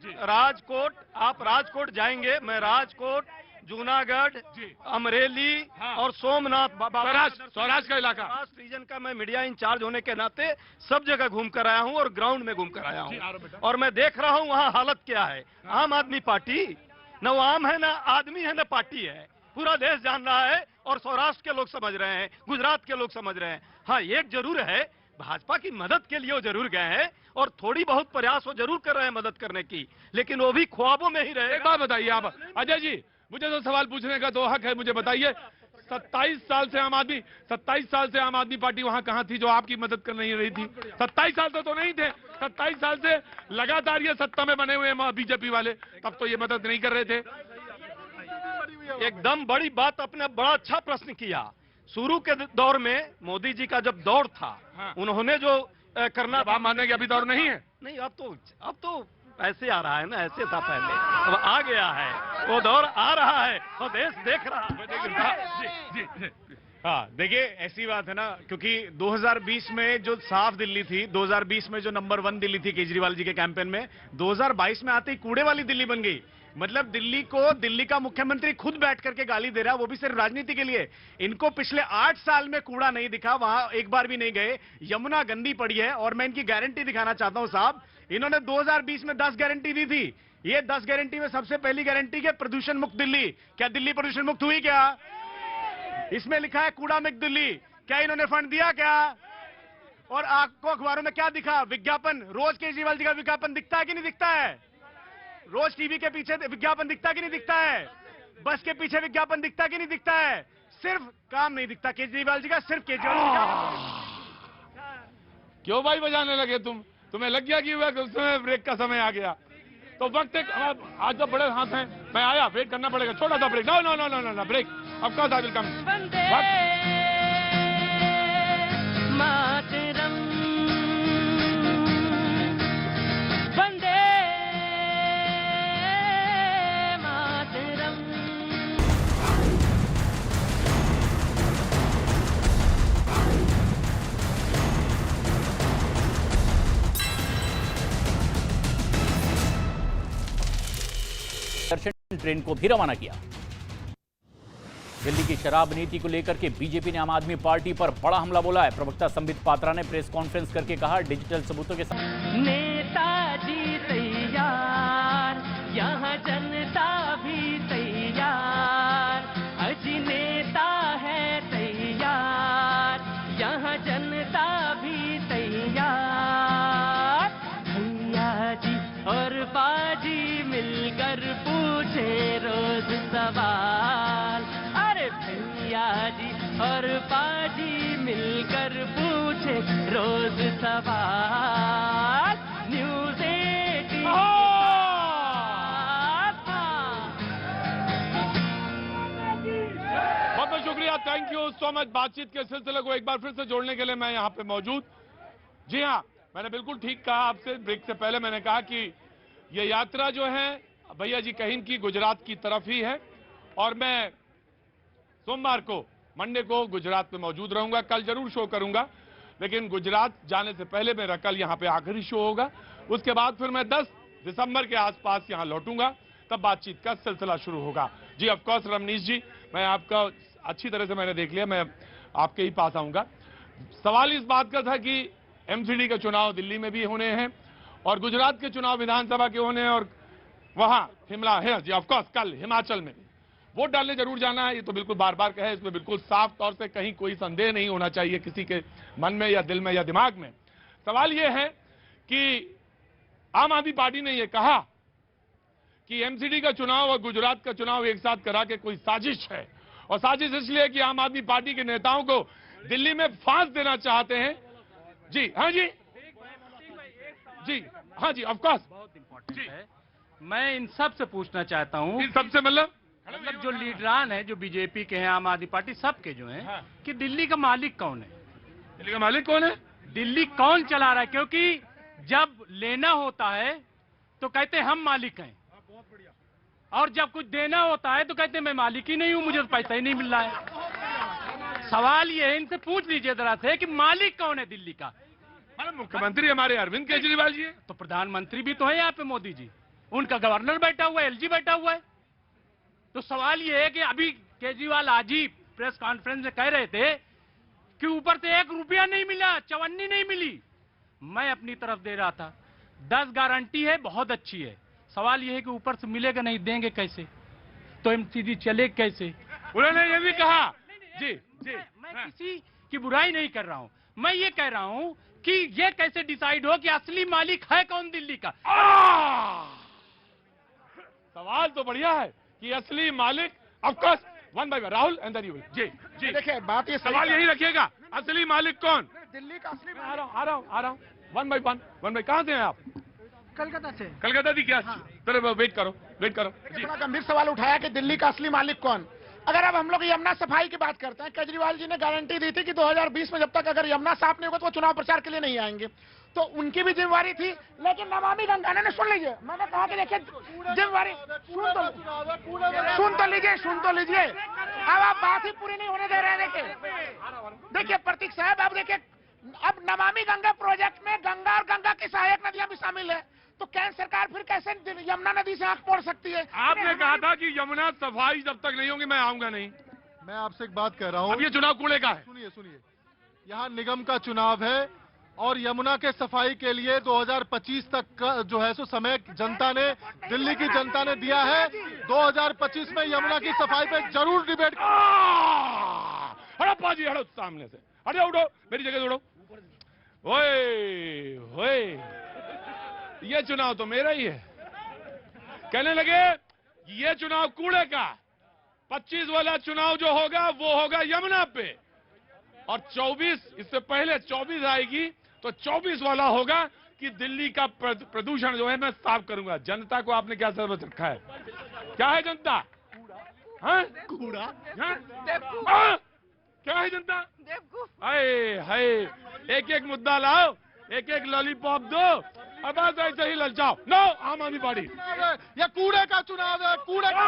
आप राजकोट जाएंगे, मैं राजकोट, जूनागढ़, अमरेली और सोमनाथ, सौराष्ट्र का इलाका, रीजन का मैं मीडिया इंचार्ज होने के नाते सब जगह घूम कर आया हूं और ग्राउंड में घूम कर आया हूं, और मैं देख रहा हूं वहां हालत क्या है। आम आदमी पार्टी न वो आम है, न आदमी है, न पार्टी है। पूरा देश जान रहा है और सौराष्ट्र के लोग समझ रहे हैं, गुजरात के लोग समझ रहे हैं। हाँ, एक जरूर है, भाजपा की मदद के लिए वो जरूर गए हैं और थोड़ी बहुत प्रयास वो जरूर कर रहे हैं मदद करने की, लेकिन वो भी ख्वाबों में ही रहे। एक बात बताइए आप अजय जी, मुझे तो सवाल पूछने का तो हक है, मुझे बताइए 27 साल से आम आदमी पार्टी वहां कहां थी जो आपकी मदद कर नहीं रही थी? 27 साल तो नहीं थे, 27 साल से लगातार ये सत्ता में बने हुए बीजेपी वाले, तब तो ये मदद नहीं कर रहे थे। एकदम बड़ी बात, आपने बड़ा अच्छा प्रश्न किया। शुरू के दौर में मोदी जी का जब दौर था, उन्होंने जो करना, आप मानने के अभी दौर नहीं है? नहीं, अब तो ऐसे आ रहा है ना, ऐसे था पहले, अब आ गया है, वो दौर आ रहा है और देश देख रहा है। हाँ देखिए, ऐसी बात है ना, क्योंकि 2020 में जो साफ दिल्ली थी, 2020 में जो नंबर 1 दिल्ली थी केजरीवाल जी के कैंपेन में, 2022 में आते ही कूड़े वाली दिल्ली बन गई। मतलब दिल्ली का मुख्यमंत्री खुद बैठ करके गाली दे रहा है, वो भी सिर्फ राजनीति के लिए। इनको पिछले 8 साल में कूड़ा नहीं दिखा, वहां एक बार भी नहीं गए। यमुना गंदी पड़ी है, और मैं इनकी गारंटी दिखाना चाहता हूं साहब, इन्होंने 2020 में 10 गारंटी दी थी। ये 10 गारंटी में सबसे पहली गारंटी है प्रदूषण मुक्त दिल्ली। क्या दिल्ली प्रदूषण मुक्त हुई? क्या इसमें लिखा है कूड़ा मुक्त दिल्ली? क्या इन्होंने फंड दिया? क्या? और आपको अखबारों में क्या दिखा? विज्ञापन। रोज केजरीवाल जी का विज्ञापन दिखता है कि नहीं दिखता है? रोज टीवी के पीछे विज्ञापन दिखता कि नहीं दिखता है? बस के पीछे विज्ञापन दिखता कि नहीं दिखता है? सिर्फ काम नहीं दिखता केजरीवाल जी का, सिर्फ केजरीवाल। क्यों भाई बजाने लगे तुम्हें लग गया कि उसमें ब्रेक का समय आ गया? तो वक्त एक आज तो बड़े हाथ हैं, मैं आया, वेट करना पड़ेगा, छोटा सा break. No no no no no no break, of course I will come. Mataram Vande Mataram. दर्शन ट्रेन को भी रवाना किया। दिल्ली की शराब नीति को लेकर के बीजेपी ने आम आदमी पार्टी पर बड़ा हमला बोला है। प्रवक्ता संबित पात्रा ने प्रेस कॉन्फ्रेंस करके कहा, डिजिटल सबूतों के साथ नेताजी तैयार, यहाँ जनता भी तैयार, अजी नेता है तैयार, यहाँ जनता भी तैयार। भैया जी और बाजी मिलकर पूछे रोज सवाल, अरे भैया जी और बाजी मिलकर पूछे रोज सवाल। न्यूज़ 18 बहुत बहुत शुक्रिया, थैंक यू सो मच। बातचीत के सिलसिले को एक बार फिर से जोड़ने के लिए मैं यहाँ पे मौजूद। जी हाँ, मैंने बिल्कुल ठीक कहा आपसे, ब्रेक से पहले मैंने कहा कि ये यात्रा जो है भैया जी कहीं की गुजरात की तरफ ही है, और मैं सोमवार को, मंडे को गुजरात में मौजूद रहूंगा। कल जरूर शो करूंगा, लेकिन गुजरात जाने से पहले मेरा कल यहाँ पे आखिरी शो होगा। उसके बाद फिर मैं 10 दिसंबर के आसपास यहाँ लौटूंगा, तब बातचीत का सिलसिला शुरू होगा। जी ऑफ कोर्स रमनीश जी, मैं आपका अच्छी तरह से मैंने देख लिया, मैं आपके ही पास आऊंगा। सवाल इस बात का था कि एमसीडी के चुनाव दिल्ली में भी होने हैं और गुजरात के चुनाव विधानसभा के होने हैं, और वहां शिमला है जी ऑफ कोर्स, कल हिमाचल में वोट डालने जरूर जाना है। ये तो बिल्कुल बार बार कहे, इसमें बिल्कुल साफ तौर से कहीं कोई संदेह नहीं होना चाहिए किसी के मन में या दिल में या दिमाग में। सवाल ये है कि आम आदमी पार्टी ने यह कहा कि एमसीडी का चुनाव और गुजरात का चुनाव एक साथ करा के कोई साजिश है, और साजिश इसलिए कि आम आदमी पार्टी के नेताओं को दिल्ली में फांस देना चाहते हैं। जी हाँ जी, जी हाँ जी ऑफ कोर्स, बहुत इंपॉर्टेंट है। मैं इन सब से पूछना चाहता हूँ, इन सबसे मतलब जो लीडरान है, जो बीजेपी के हैं, आम आदमी पार्टी, सबके जो हैं, हाँ। कि दिल्ली का मालिक कौन है? दिल्ली का मालिक कौन है? दिल्ली कौन चला रहा है? क्योंकि जब लेना होता है तो कहते हैं हम मालिक हैं, और जब कुछ देना होता है तो कहते हैं मैं मालिक ही नहीं हूं, मुझे तो पैसा ही नहीं मिल रहा है। सवाल ये है, इनसे पूछ लीजिए जरा से कि मालिक कौन है दिल्ली का? मुख्यमंत्री हमारे अरविंद केजरीवाल जी है। तो प्रधानमंत्री भी तो है यहाँ पे, मोदी जी, उनका गवर्नर बैठा हुआ है, एलजी बैठा हुआ है। तो सवाल ये है कि अभी केजरीवाल आज ही प्रेस कॉन्फ्रेंस में कह रहे थे कि ऊपर से 1 रुपया नहीं मिला, चवन्नी नहीं मिली। मैं अपनी तरफ दे रहा था, 10 गारंटी है, बहुत अच्छी है। सवाल ये है कि ऊपर से मिलेगा नहीं, देंगे कैसे? तो एमसीडी चले कैसे? उन्होंने ये भी कहा। जी जी, मैं किसी की बुराई नहीं कर रहा हूं, मैं ये कह रहा हूं कि ये कैसे डिसाइड हो कि असली मालिक है कौन दिल्ली का? सवाल तो बढ़िया है कि असली मालिक, of course, one by one, Rahul and then you will. जी जी, देखिए बात ये सवाल यही रखिएगा, असली मालिक कौन? दिल्ली का असली आ रहा हूं, वन बाय वन। कहां से हैं आप? कलकत्ता से। कलकत्ता दी क्या? चलो वेट करो। बड़ा गंभीर सवाल उठाया कि दिल्ली का असली मालिक कौन? अगर अब हम लोग यमुना सफाई की बात करते हैं, केजरीवाल जी ने गारंटी दी थी कि 2020 में जब तक अगर यमुना साफ नहीं होगा तो वो चुनाव प्रचार के लिए नहीं आएंगे, तो उनकी भी जिम्मेवारी थी। लेकिन नमामि गंगा ने, सुन लीजिए, मैंने कहा कि देखिए जिम्मेवारी, सुन तो लीजिए, अब आप बात ही पूरी नहीं होने दे रहे हैं। देखिए प्रतीक साहब, अब देखिए, अब नमामि गंगा प्रोजेक्ट में गंगा और गंगा की सहायक नदियां भी शामिल है, तो केंद्र सरकार फिर कैसे यमुना नदी से आंख पोड़ सकती है? आपने कहा था कि यमुना सफाई जब तक नहीं होगी मैं आऊंगा नहीं। मैं आपसे एक बात कह रहा हूँ, अब ये चुनाव कूड़े का है। सुनिए, यहाँ निगम का चुनाव है और यमुना के सफाई के लिए 2025 तक का जो है सो समय जनता ने, दिल्ली की जनता ने दिया है। 2025 में यमुना की सफाई पे जरूर डिबेट। हड़प्पा जी, हड़ो सामने से, हटो, उठो, मेरी जगह उठो। ओए, ये चुनाव तो मेरा ही है। कहने लगे ये चुनाव कूड़े का, 25 वाला चुनाव जो होगा वो होगा यमुना पे, और 24, इससे पहले 24 आएगी तो 24 वाला होगा कि दिल्ली का प्रदूषण जो है मैं साफ करूंगा। जनता को आपने क्या समझ रखा है? क्या है जनता? हाँ? कूड़ा। हाँ? क्या है जनता? हाय हाय, एक एक मुद्दा लाओ, एक एक लॉलीपॉप दो, अब बस ऐसे ही ललचाओ। नो, आम आदमी पार्टी। ये कूड़े का चुनाव है, कूड़े का।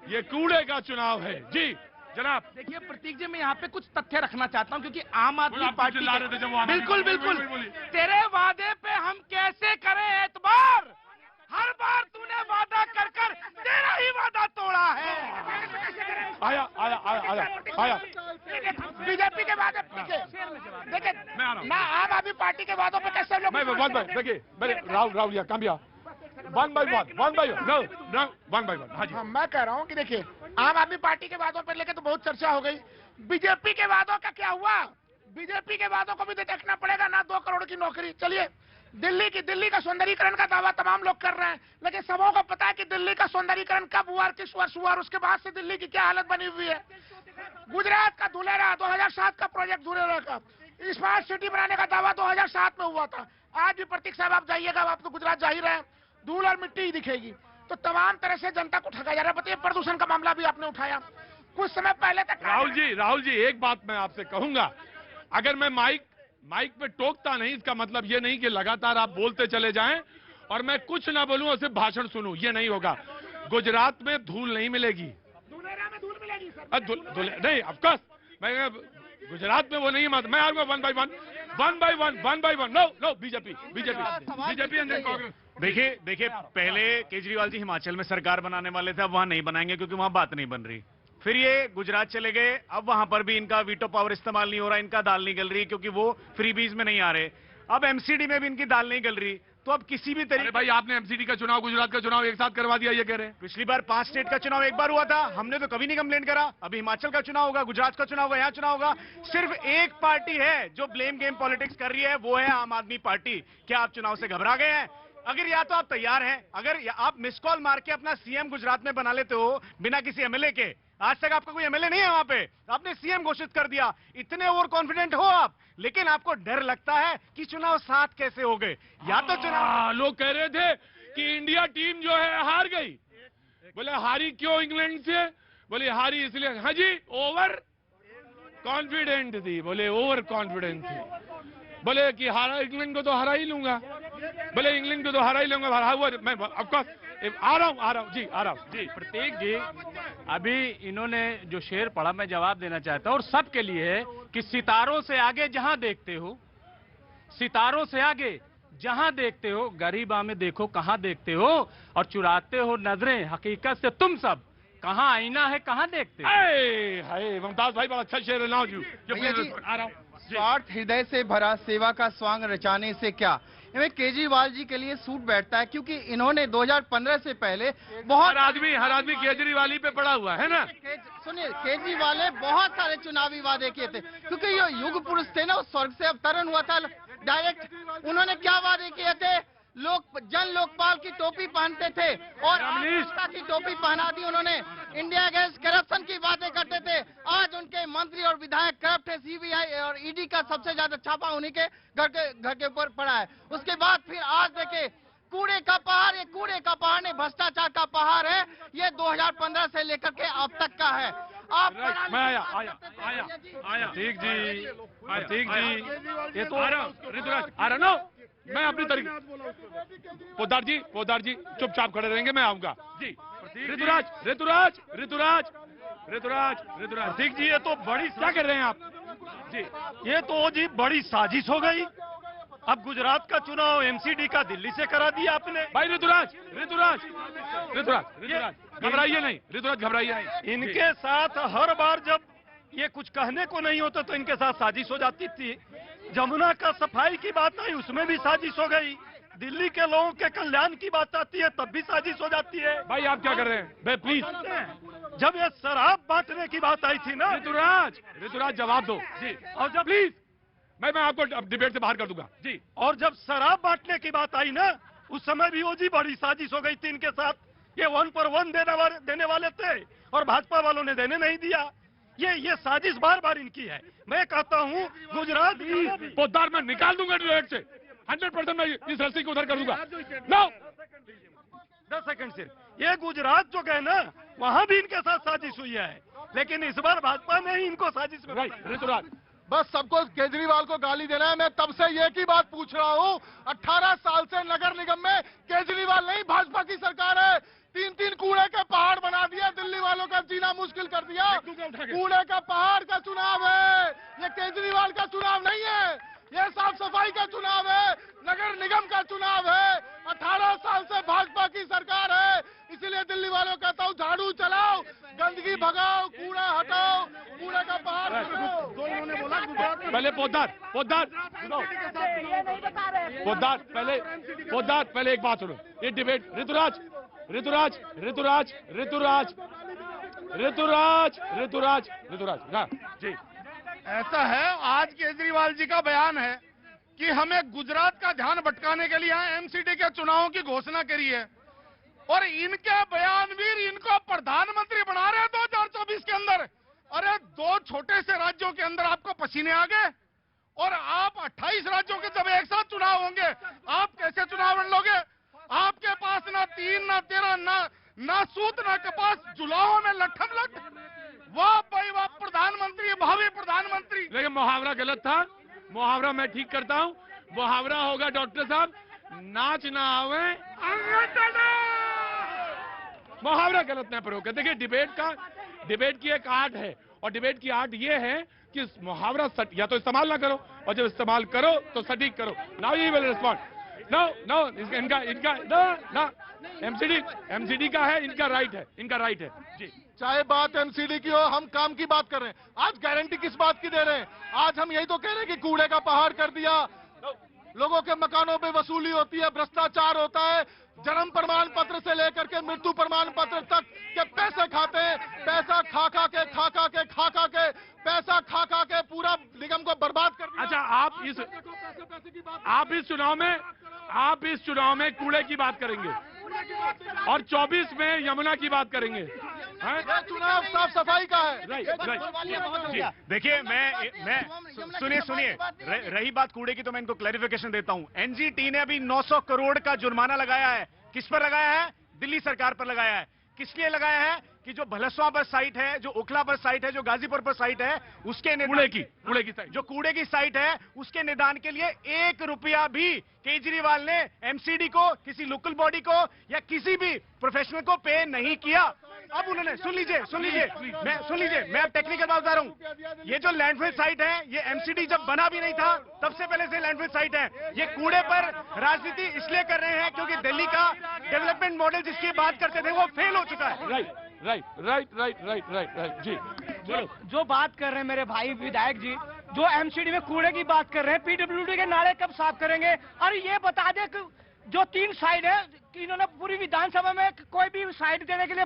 ये कूड़े का चुनाव है जी जनाब। देखिए प्रतीक जी, मैं यहाँ पे कुछ तथ्य रखना चाहता हूँ, क्योंकि आम आदमी पार्टी बिल्कुल बिल्कुल तेरे वादे पे हम कैसे करें एतबार? हर बार तूने वादा कर कर तेरा ही वादा तोड़ा है। आया आया आया आया आया बीजेपी के वादे देखिए ना, आम आदमी पार्टी के वादों पे कैसे लोग। देखिए मेरे राहुल या कामया वन बाय वन। हाँ जी, मैं कह रहा हूँ कि देखिए आम आदमी पार्टी के वादों पर लेके तो बहुत चर्चा हो गई, बीजेपी के वादों का क्या हुआ? बीजेपी के वादों को भी तो देखना पड़ेगा ना। 2 करोड़ की नौकरी, चलिए दिल्ली का सौंदर्यीकरण का दावा तमाम लोग कर रहे हैं, लेकिन सबों को पता है कि दिल्ली का सौंदर्यीकरण कब हुआ, किस वर्ष हुआ और उसके बाद से दिल्ली की क्या हालत बनी हुई है। गुजरात का धुलेरा 2007 का प्रोजेक्ट, धुलेरा का स्मार्ट सिटी बनाने का दावा 2007 में हुआ था। आज भी प्रतीक साहब आप जाइएगा, आप तो गुजरात जा ही रहे हैं, धूल और मिट्टी ही दिखेगी। तो तमाम तरह से जनता को ठगा जा रहा है। बताइए, प्रदूषण का मामला भी आपने उठाया कुछ समय पहले तक। राहुल जी एक बात मैं आपसे कहूंगा, अगर मैं माइक पे टोकता नहीं, इसका मतलब ये नहीं कि लगातार आप बोलते चले जाएं और मैं कुछ ना बोलूं और सिर्फ भाषण सुनूं, ये नहीं होगा। गुजरात में धूल नहीं मिलेगी, नहीं ऑफकोर्स, मैं गुजरात में वो नहीं, मैं आऊंगा one by one. No BJP. देखिए पहले केजरीवाल जी हिमाचल में सरकार बनाने वाले थे, अब वहां नहीं बनाएंगे क्योंकि वहां बात नहीं बन रही। फिर ये गुजरात चले गए, अब वहां पर भी इनका वीटो पावर इस्तेमाल नहीं हो रहा, इनका दाल नहीं गल रही क्योंकि वो फ्रीबीज में नहीं आ रहे। अब एमसीडी में भी इनकी दाल नहीं गल रही, तो अब किसी भी तरीके। भाई आपने एमसीडी का चुनाव, गुजरात का चुनाव एक साथ करवा दिया, ये कह रहे हैं। पिछली बार 5 स्टेट का चुनाव एक बार हुआ था, हमने तो कभी नहीं कंप्लेंट करा। अभी हिमाचल का चुनाव होगा, गुजरात का चुनाव होगा, यहाँ चुनाव होगा। सिर्फ एक पार्टी है जो ब्लेम गेम पॉलिटिक्स कर रही है, वो है आम आदमी पार्टी। क्या आप चुनाव से घबरा गए हैं? अगर या तो आप तैयार हैं, अगर आप मिस कॉल मार के अपना सीएम गुजरात में बना लेते हो बिना किसी एमएलए के, आज तक आपका कोई एमएलए नहीं है वहां पे, आपने सीएम घोषित कर दिया, इतने ओवर कॉन्फिडेंट हो आप, लेकिन आपको डर लगता है कि चुनाव 7 कैसे हो गए। या तो चुनाव, लोग कह रहे थे कि इंडिया टीम जो है हार गई, बोले हारी क्यों इंग्लैंड से? बोले हारी इसलिए, हाँ जी ओवर कॉन्फिडेंट थी, बोले ओवर कॉन्फिडेंट थी, बोले कि हारा इंग्लैंड को तो हरा ही लूंगा, बोले इंग्लैंड को तो हरा ही लूंगा, हरा हुआ मैं ऑफकोर्स आ रहा हूं जी। प्रतीक जी, अभी इन्होंने जो शेर पढ़ा, मैं जवाब देना चाहता हूं और सबके लिए है कि सितारों से आगे जहां देखते हो, सितारों से आगे जहां देखते हो, गरीबा में देखो कहां देखते हो, और चुराते हो नजरें हकीकत से तुम सब, कहां आईना है कहां देखते हो। हाय मुमताज भाई, बड़ा अच्छा शेर है। आ रहा हूं। स्वार्थ हृदय से भरा सेवा का स्वांग रचाने से क्या, इनमें केजरीवाल जी के लिए सूट बैठता है, क्योंकि इन्होंने 2015 से पहले बहुत हर आदमी केजरीवाल पे पड़ा हुआ है ना। सुनिए, केजरीवाल ने बहुत सारे चुनावी वादे किए थे, क्योंकि ये युग पुरुष थे ना, स्वर्ग से अवतरण हुआ था डायरेक्ट। उन्होंने क्या वादे किए थे? जन लोकपाल की टोपी पहनते थे और आस्था की टोपी पहना दी उन्होंने। इंडिया अगेंस्ट करप्शन की बातें करते थे, आज उनके मंत्री और विधायक करप्ट है। सीबीआई और ईडी का सबसे ज्यादा छापा उन्हीं के घर के ऊपर पड़ा है। उसके बाद फिर आज देखे कूड़े का पहाड़, ये कूड़े का पहाड़ नहीं, भ्रष्टाचार का पहाड़ है। ये 2015 से लेकर के अब तक का है। आप आया ठीक जी, ये तो आ रहा ना, मैं अपनी तरीके। पोदार जी चुपचाप खड़े रहेंगे, मैं आऊंगा जी। ऋतुराज ठीक जी, ये तो बड़ी, क्या कर रहे हैं आप जी? ये तो जी बड़ी साजिश हो गई। अब गुजरात का चुनाव एमसीडी का दिल्ली से करा दिया आपने। भाई ऋतुराज घबराइए नहीं, घबराइए नहीं। इनके साथ हर बार जब ये कुछ कहने को नहीं होता तो इनके साथ साजिश हो जाती थी। जमुना का सफाई की बात आई, उसमें भी साजिश हो गई। दिल्ली के लोगों के कल्याण की बात आती है, तब भी साजिश हो जाती है। भाई आप क्या कर रहे हैं? भाई प्लीज, जब ये शराब बांटने की बात आई थी ना। ऋतुराज जवाब दो जी, और जब प्लीज मैं आपको डिबेट से बाहर कर दूंगा जी। और जब शराब बांटने की बात आई ना, उस समय भी वो जी बड़ी साजिश हो गई थी इनके साथ। ये 1 पर 1 देने वाले थे और भाजपा वालों ने देने नहीं दिया। ये साजिश बार बार इनकी है। मैं कहता हूँ गुजरात पोद्दार मैं निकाल दूंगा डिबेट से 100% मैं इस रस्सी को उधर कर दूंगा। नो 10 सेकंड से ये गुजरात जो गए ना वहाँ भी इनके साथ साजिश हुई है, लेकिन इस बार भाजपा ने ही इनको साजिश में ऋतुराज बस सबको केजरीवाल को गाली देना है। मैं तब से एक ही बात पूछ रहा हूँ, 18 साल से नगर निगम में केजरीवाल नहीं भाजपा की सरकार है। 3-3 कूड़े के पहाड़ बना दिया, दिल्ली वालों का जीना मुश्किल कर दिया। कूड़े का पहाड़ का चुनाव है ये, केजरीवाल का चुनाव नहीं है। ये साफ सफाई का चुनाव है, नगर निगम का चुनाव है। 18 साल से भाजपा की सरकार है, इसीलिए दिल्ली वालों कहता हूँ झाड़ू चलाओ, गंदगी भगाओ, कूड़ा हटाओ, कूड़े का पहाड़ हटाओ। पहले पोद्दार पहले एक बात सुनो। ये डिबेट ऋतुराज हाँ जी। ऐसा है, आज केजरीवाल जी का बयान है कि हमें गुजरात का ध्यान भटकाने के लिए एमसीडी के चुनावों की घोषणा करी है, और इनके बयानवीर इनको प्रधानमंत्री बना रहे हैं 2024 के अंदर। अरे 2 छोटे से राज्यों के अंदर आपको पसीने आ गए, और आप 28 राज्यों के जब एक साथ चुनाव होंगे आप कैसे चुनाव लड़ लोगे? आपके पास ना 3 ना 13 ना सूत ना कपास, जुलाहों में लठम लठ। वाह भाई वाह, प्रधानमंत्री, भावी प्रधानमंत्री। लेकिन मुहावरा गलत था, मुहावरा मैं ठीक करता हूँ। मुहावरा होगा डॉक्टर साहब, नाच ना आवे मुहावरा गलत ना प्रयोग कर। देखिए डिबेट की एक आर्ट है, और डिबेट की आर्ट ये है कि मुहावरा या तो इस्तेमाल ना करो, और जब इस्तेमाल करो तो सटीक करो। Now you will respond. No इनका ना एमसीडी का है, इनका राइट है जी। चाहे बात एमसीडी की हो, हम काम की बात कर रहे हैं। आज गारंटी किस बात की दे रहे हैं? आज हम यही तो कह रहे हैं कि कूड़े का पहाड़ कर दिया, लोगों के मकानों पे वसूली होती है, भ्रष्टाचार होता है, जन्म प्रमाण पत्र से लेकर के मृत्यु प्रमाण पत्र तक के पैसे खाते हैं। पैसा खा के पूरा निगम को बर्बाद कर दिया। अच्छा, आप इस चुनाव में कूड़े की बात करेंगे, और 24 में यमुना की बात करेंगे। चुनाव साफ सफाई का है। राइट। देखिए मैं सुनिए रही बात कूड़े की, तो मैं इनको क्लैरिफिकेशन देता हूं। एनजीटी ने अभी 900 करोड़ का जुर्माना लगाया है। किस पर लगाया है? दिल्ली सरकार पर लगाया है। किस लिए लगाया है? कि जो भलसवा पर साइट है, जो ओखला पर साइट है, जो गाजीपुर पर साइट है, उसके कूड़े की साइट, जो कूड़े की साइट है, उसके निदान के लिए 1 रुपया भी केजरीवाल ने एमसीडी को, किसी लोकल बॉडी को या किसी भी प्रोफेशनल को पे नहीं किया। अब उन्होंने सुन लीजिए मैं अब टेक्निकल बात बता रहा हूं। ये जो लैंडफिल साइट है, ये एमसीडी जब बना भी नहीं था तब से पहले से लैंडफिल साइट है। ये कूड़े पर राजनीति इसलिए कर रहे हैं क्योंकि दिल्ली का डेवलपमेंट मॉडल जिसकी बात करते थे वो फेल हो चुका है। राइट जी। जो बात कर रहे हैं मेरे भाई विधायक जी, जो एमसीडी में कूड़े की बात कर रहे हैं, पीडब्ल्यूडी के नाले कब साफ करेंगे? और ये बता दे कि जो 3 साइड है कि इन्होंने पूरी विधानसभा में कोई भी साइड देने के लिए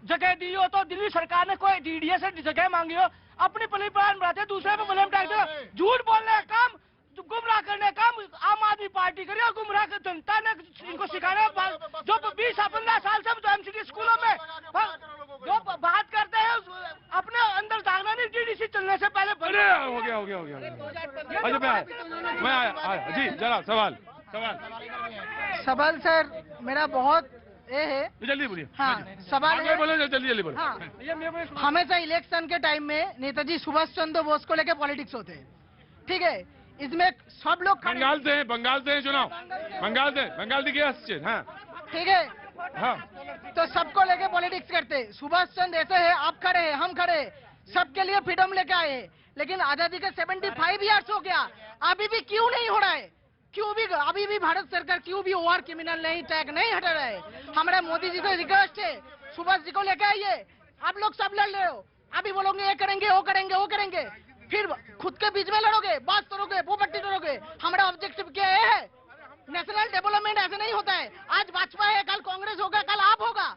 जगह दी हो, तो दिल्ली सरकार ने कोई डीडीए से जगह मांगी हो, अपनी पली प्लान बनाते दूसरे पे बलम टाइट दो। झूठ बोलने का काम, गुमराह करने का काम आम आदमी पार्टी करे, और गुमराह जनता ने इनको सिखाने। जो 20-15 साल से जो एमसीडी स्कूलों में जो बात करते हैं अपने अंदर दाखना नहीं, डीडीसी चलने से पहले। हो गया। अच्छा मैं आया जी। जरा सवाल सर मेरा बहुत ये है, जल्दी बोलिए। हाँ, सवाल है, जल्दी बोलिए। हाँ, हमेशा इलेक्शन के टाइम में नेताजी सुभाष चंद्र बोस को लेके पॉलिटिक्स होते हैं, ठीक है? इसमें सब लोग बंगाल से हैं चुनाव, बंगाल की हाँ, ठीक है? हाँ, तो सबको लेके पॉलिटिक्स करते। सुभाष चंद्र ऐसे है, आप खड़े हैं, हम खड़े, सबके लिए फ्रीडम लेके आए, लेकिन आजादी के 75 ईयर्स हो गया, अभी भी क्यों नहीं हो रहा है? क्यों भी अभी भी भारत सरकार क्यों भी ओवर क्रिमिनल नहीं टैग नहीं हटा रहा है? हमारे मोदी जी को रिक्वेस्ट है, सुभाष जी को लेके आइए। आप लोग सब लड़ रहे हो, अभी बोलोगे ये करेंगे वो करेंगे, फिर खुद के बीच में लड़ोगे, बात करोगे, वो पट्टी करोगे। हमारा ऑब्जेक्टिव क्या है? नेशनल डेवलपमेंट ऐसे नहीं होता है। आज भाजपा है, कल कांग्रेस होगा, कल आप होगा,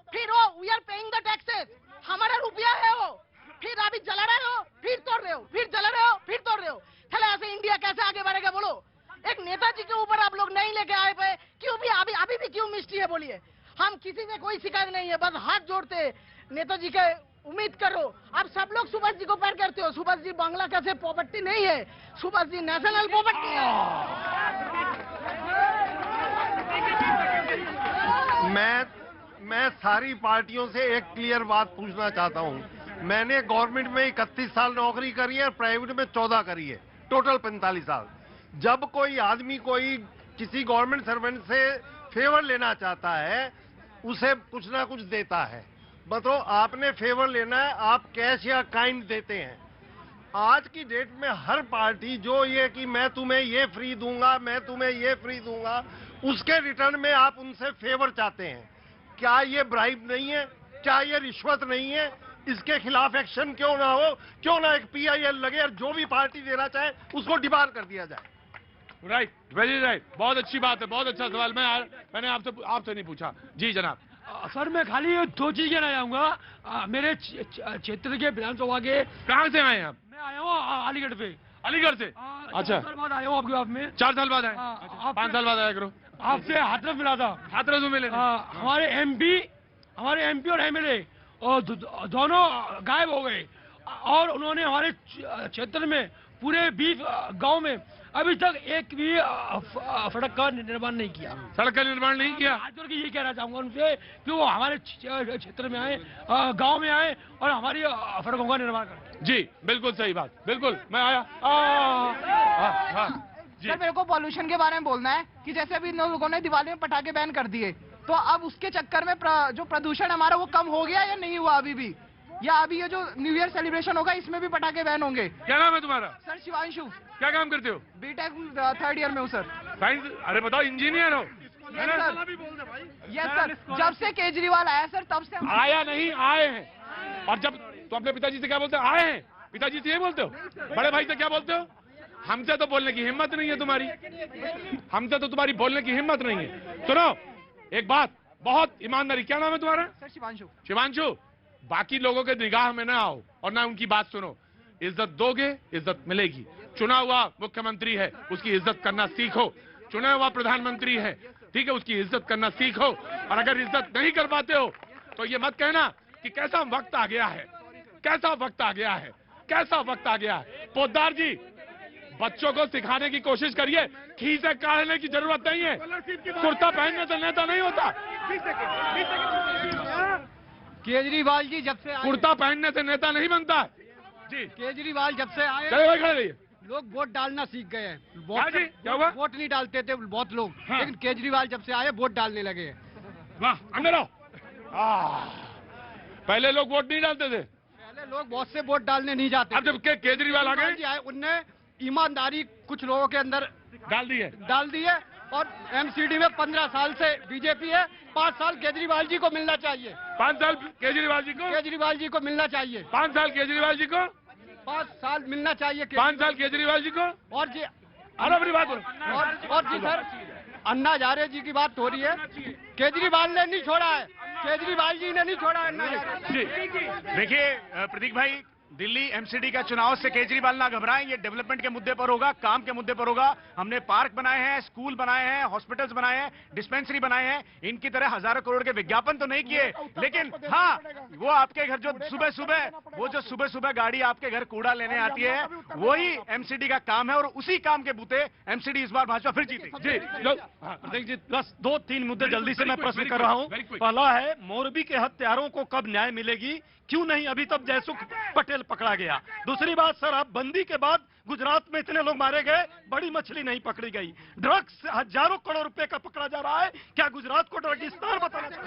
फिर वो we are paying the taxes, हमारा रुपया है वो, फिर अभी जला रहे हो, फिर तोड़ रहे हो, फिर जला रहे हो, फिर तोड़ रहे हो। चले ऐसे इंडिया कैसे आगे बढ़ेगा बोलो? एक नेताजी के ऊपर आप लोग नहीं लेके आए पे, क्यों भी अभी भी क्यों मिस्ट्री है बोलिए? हम किसी से कोई शिकायत नहीं है, बस हाथ जोड़ते नेताजी के उम्मीद उम्मीद करो। अब सब लोग सुभाष जी को पैर करते हो। सुभाष जी बांग्ला कैसे पॉवर्टी नहीं है, सुभाष जी नेशनल पॉवर्टी है। मैं सारी पार्टियों से एक क्लियर बात पूछना चाहता हूं। मैंने गवर्नमेंट में 31 साल नौकरी करी है, प्राइवेट में 14 करी है, टोटल 45 साल। जब कोई आदमी कोई किसी गवर्नमेंट सर्वेंट से फेवर लेना चाहता है, उसे कुछ ना कुछ देता है। मतलब आपने फेवर लेना है, आप कैश या काइंड देते हैं। आज की डेट में हर पार्टी जो ये कि मैं तुम्हें ये फ्री दूंगा, मैं तुम्हें ये फ्री दूंगा, उसके रिटर्न में आप उनसे फेवर चाहते हैं। क्या ये ब्राइब नहीं है? क्या ये रिश्वत नहीं है? इसके खिलाफ एक्शन क्यों ना हो? क्यों ना एक PIL लगे और जो भी पार्टी देना चाहे उसको डिबार कर दिया जाए। राइट, वेरी राइट, बहुत अच्छी बात है, बहुत अच्छा सवाल। मैंने आपसे नहीं पूछा। जी जनाब। सर मैं खाली 2 चीज कहना चाहूंगा। मेरे क्षेत्र के विधानसभा के। कहाँ से आए हैं आप? मैं आया हूँ अलीगढ़ पे। अलीगढ़ से? अच्छा। 4 साल बाद आया हूँ आपके बाप में। 4 साल बाद आए? 5 साल बाद आया करो। आपसे हाथरस मिला था। हाथरस में मिले? हमारे MP और MLA और दोनों गायब हो गए और उन्होंने हमारे क्षेत्र में पूरे 20 गांव में अभी तक एक भी सड़क का निर्माण नहीं किया। सड़क का निर्माण नहीं किया? आज तक ये कहना चाहूंगा उनसे कि वो हमारे क्षेत्र में आए, गांव में आए और हमारी सड़कों का निर्माण करें। जी बिल्कुल सही बात, बिल्कुल। मैं आया। सर मेरे को पॉल्यूशन के बारे में बोलना है कि जैसे अभी इन लोगों ने दिवाली में पटाखे बैन कर दिए, तो अब उसके चक्कर में जो प्रदूषण हमारा वो कम हो गया या नहीं हुआ अभी भी? या अभी ये जो न्यू ईयर सेलिब्रेशन होगा इसमें भी पटाखे बैन होंगे? क्या नाम है तुम्हारा? सर शिवांशु। क्या काम करते हो? BTech 3rd ईयर में हूँ सर। साइंस? अरे बताओ, इंजीनियर हो? यस सर, जब से केजरीवाल आया सर तब से आया नहीं, आए हैं। और जब तो अपने पिताजी से क्या बोलते हो? आए हैं। पिताजी से ये बोलते हो? बड़े भाई से क्या बोलते हो? हमसे तो बोलने की हिम्मत नहीं है तुम्हारी। हमसे तो तुम्हारी बोलने की हिम्मत नहीं है। सुनो एक बात, बहुत ईमानदारी। क्या नाम है तुम्हारा? सर शिवांशु। शिवांशु, बाकी लोगों के निगाह में ना आओ और ना उनकी बात सुनो। इज्जत दोगे, इज्जत मिलेगी। चुना हुआ मुख्यमंत्री है, उसकी इज्जत करना सीखो। चुना हुआ प्रधानमंत्री है, ठीक है, उसकी इज्जत करना सीखो। और अगर इज्जत नहीं कर पाते हो तो ये मत कहना कि कैसा वक्त आ गया है, कैसा वक्त आ गया है, कैसा वक्त आ गया है। पोद्दार जी, बच्चों को सिखाने की कोशिश करिए, खीसे काढ़ने की जरूरत नहीं है। कुर्ता पहनने से नेता नहीं होता। केजरीवाल जी जब से कुर्ता पहनने से नेता नहीं बनता जी। केजरीवाल जब से आए खड़े रहिए। लोग वोट डालना सीख गए हैं। क्या हुआ? वोट नहीं डालते थे बहुत लोग, लेकिन केजरीवाल जब से आए वोट डालने लगे हैं। वाह, अंदर आओ। पहले लोग वोट नहीं डालते थे? पहले लोग बहुत से वोट डालने नहीं जाते। अब जब केजरीवाल आ गए, उनने ईमानदारी कुछ लोगों के अंदर डाल दी है। और MCD में 15 साल से बीजेपी है। 5 साल केजरीवाल जी को मिलना चाहिए। 5 साल केजरीवाल जी को मिलना चाहिए। 5 साल केजरीवाल जी को 5 साल मिलना चाहिए। 5 साल केजरीवाल जी को। और जी अपनी बात बोलो। और जी सर, अन्ना हजारे जी की बात हो रही है। केजरीवाल ने नहीं छोड़ा है, केजरीवाल जी ने नहीं छोड़ा है अन्ना हजारे। देखिए प्रतीक भाई, दिल्ली MCD का चुनाव से केजरीवाल ना घबराएं। ये डेवलपमेंट के मुद्दे पर होगा, काम के मुद्दे पर होगा। हमने पार्क बनाए हैं, स्कूल बनाए हैं, हॉस्पिटल्स बनाए हैं, डिस्पेंसरी बनाए हैं। इनकी तरह हजारों करोड़ के विज्ञापन तो नहीं किए, लेकिन हाँ, वो आपके घर जो सुबह सुबह गाड़ी आपके घर कूड़ा लेने आती है, वही MCD का काम है। और उसी काम के बूते MCD इस बार भाजपा फिर जीतेगी। जी बस 2-3 मुद्दे जल्दी से मैं प्रश्न कर रहा हूं। पहला है, मोरबी के हत्यारों को कब न्याय मिलेगी? क्यों नहीं अभी तक जयसुख पटेल पकड़ा गया? दूसरी बात सर, आप बंदी के बाद गुजरात में इतने लोग मारे गए, बड़ी मछली नहीं पकड़ी गई। ड्रग्स हजारों करोड़ रुपए का पकड़ा जा रहा है। क्या गुजरात को ड्रगिस्तान बताना चाहिए?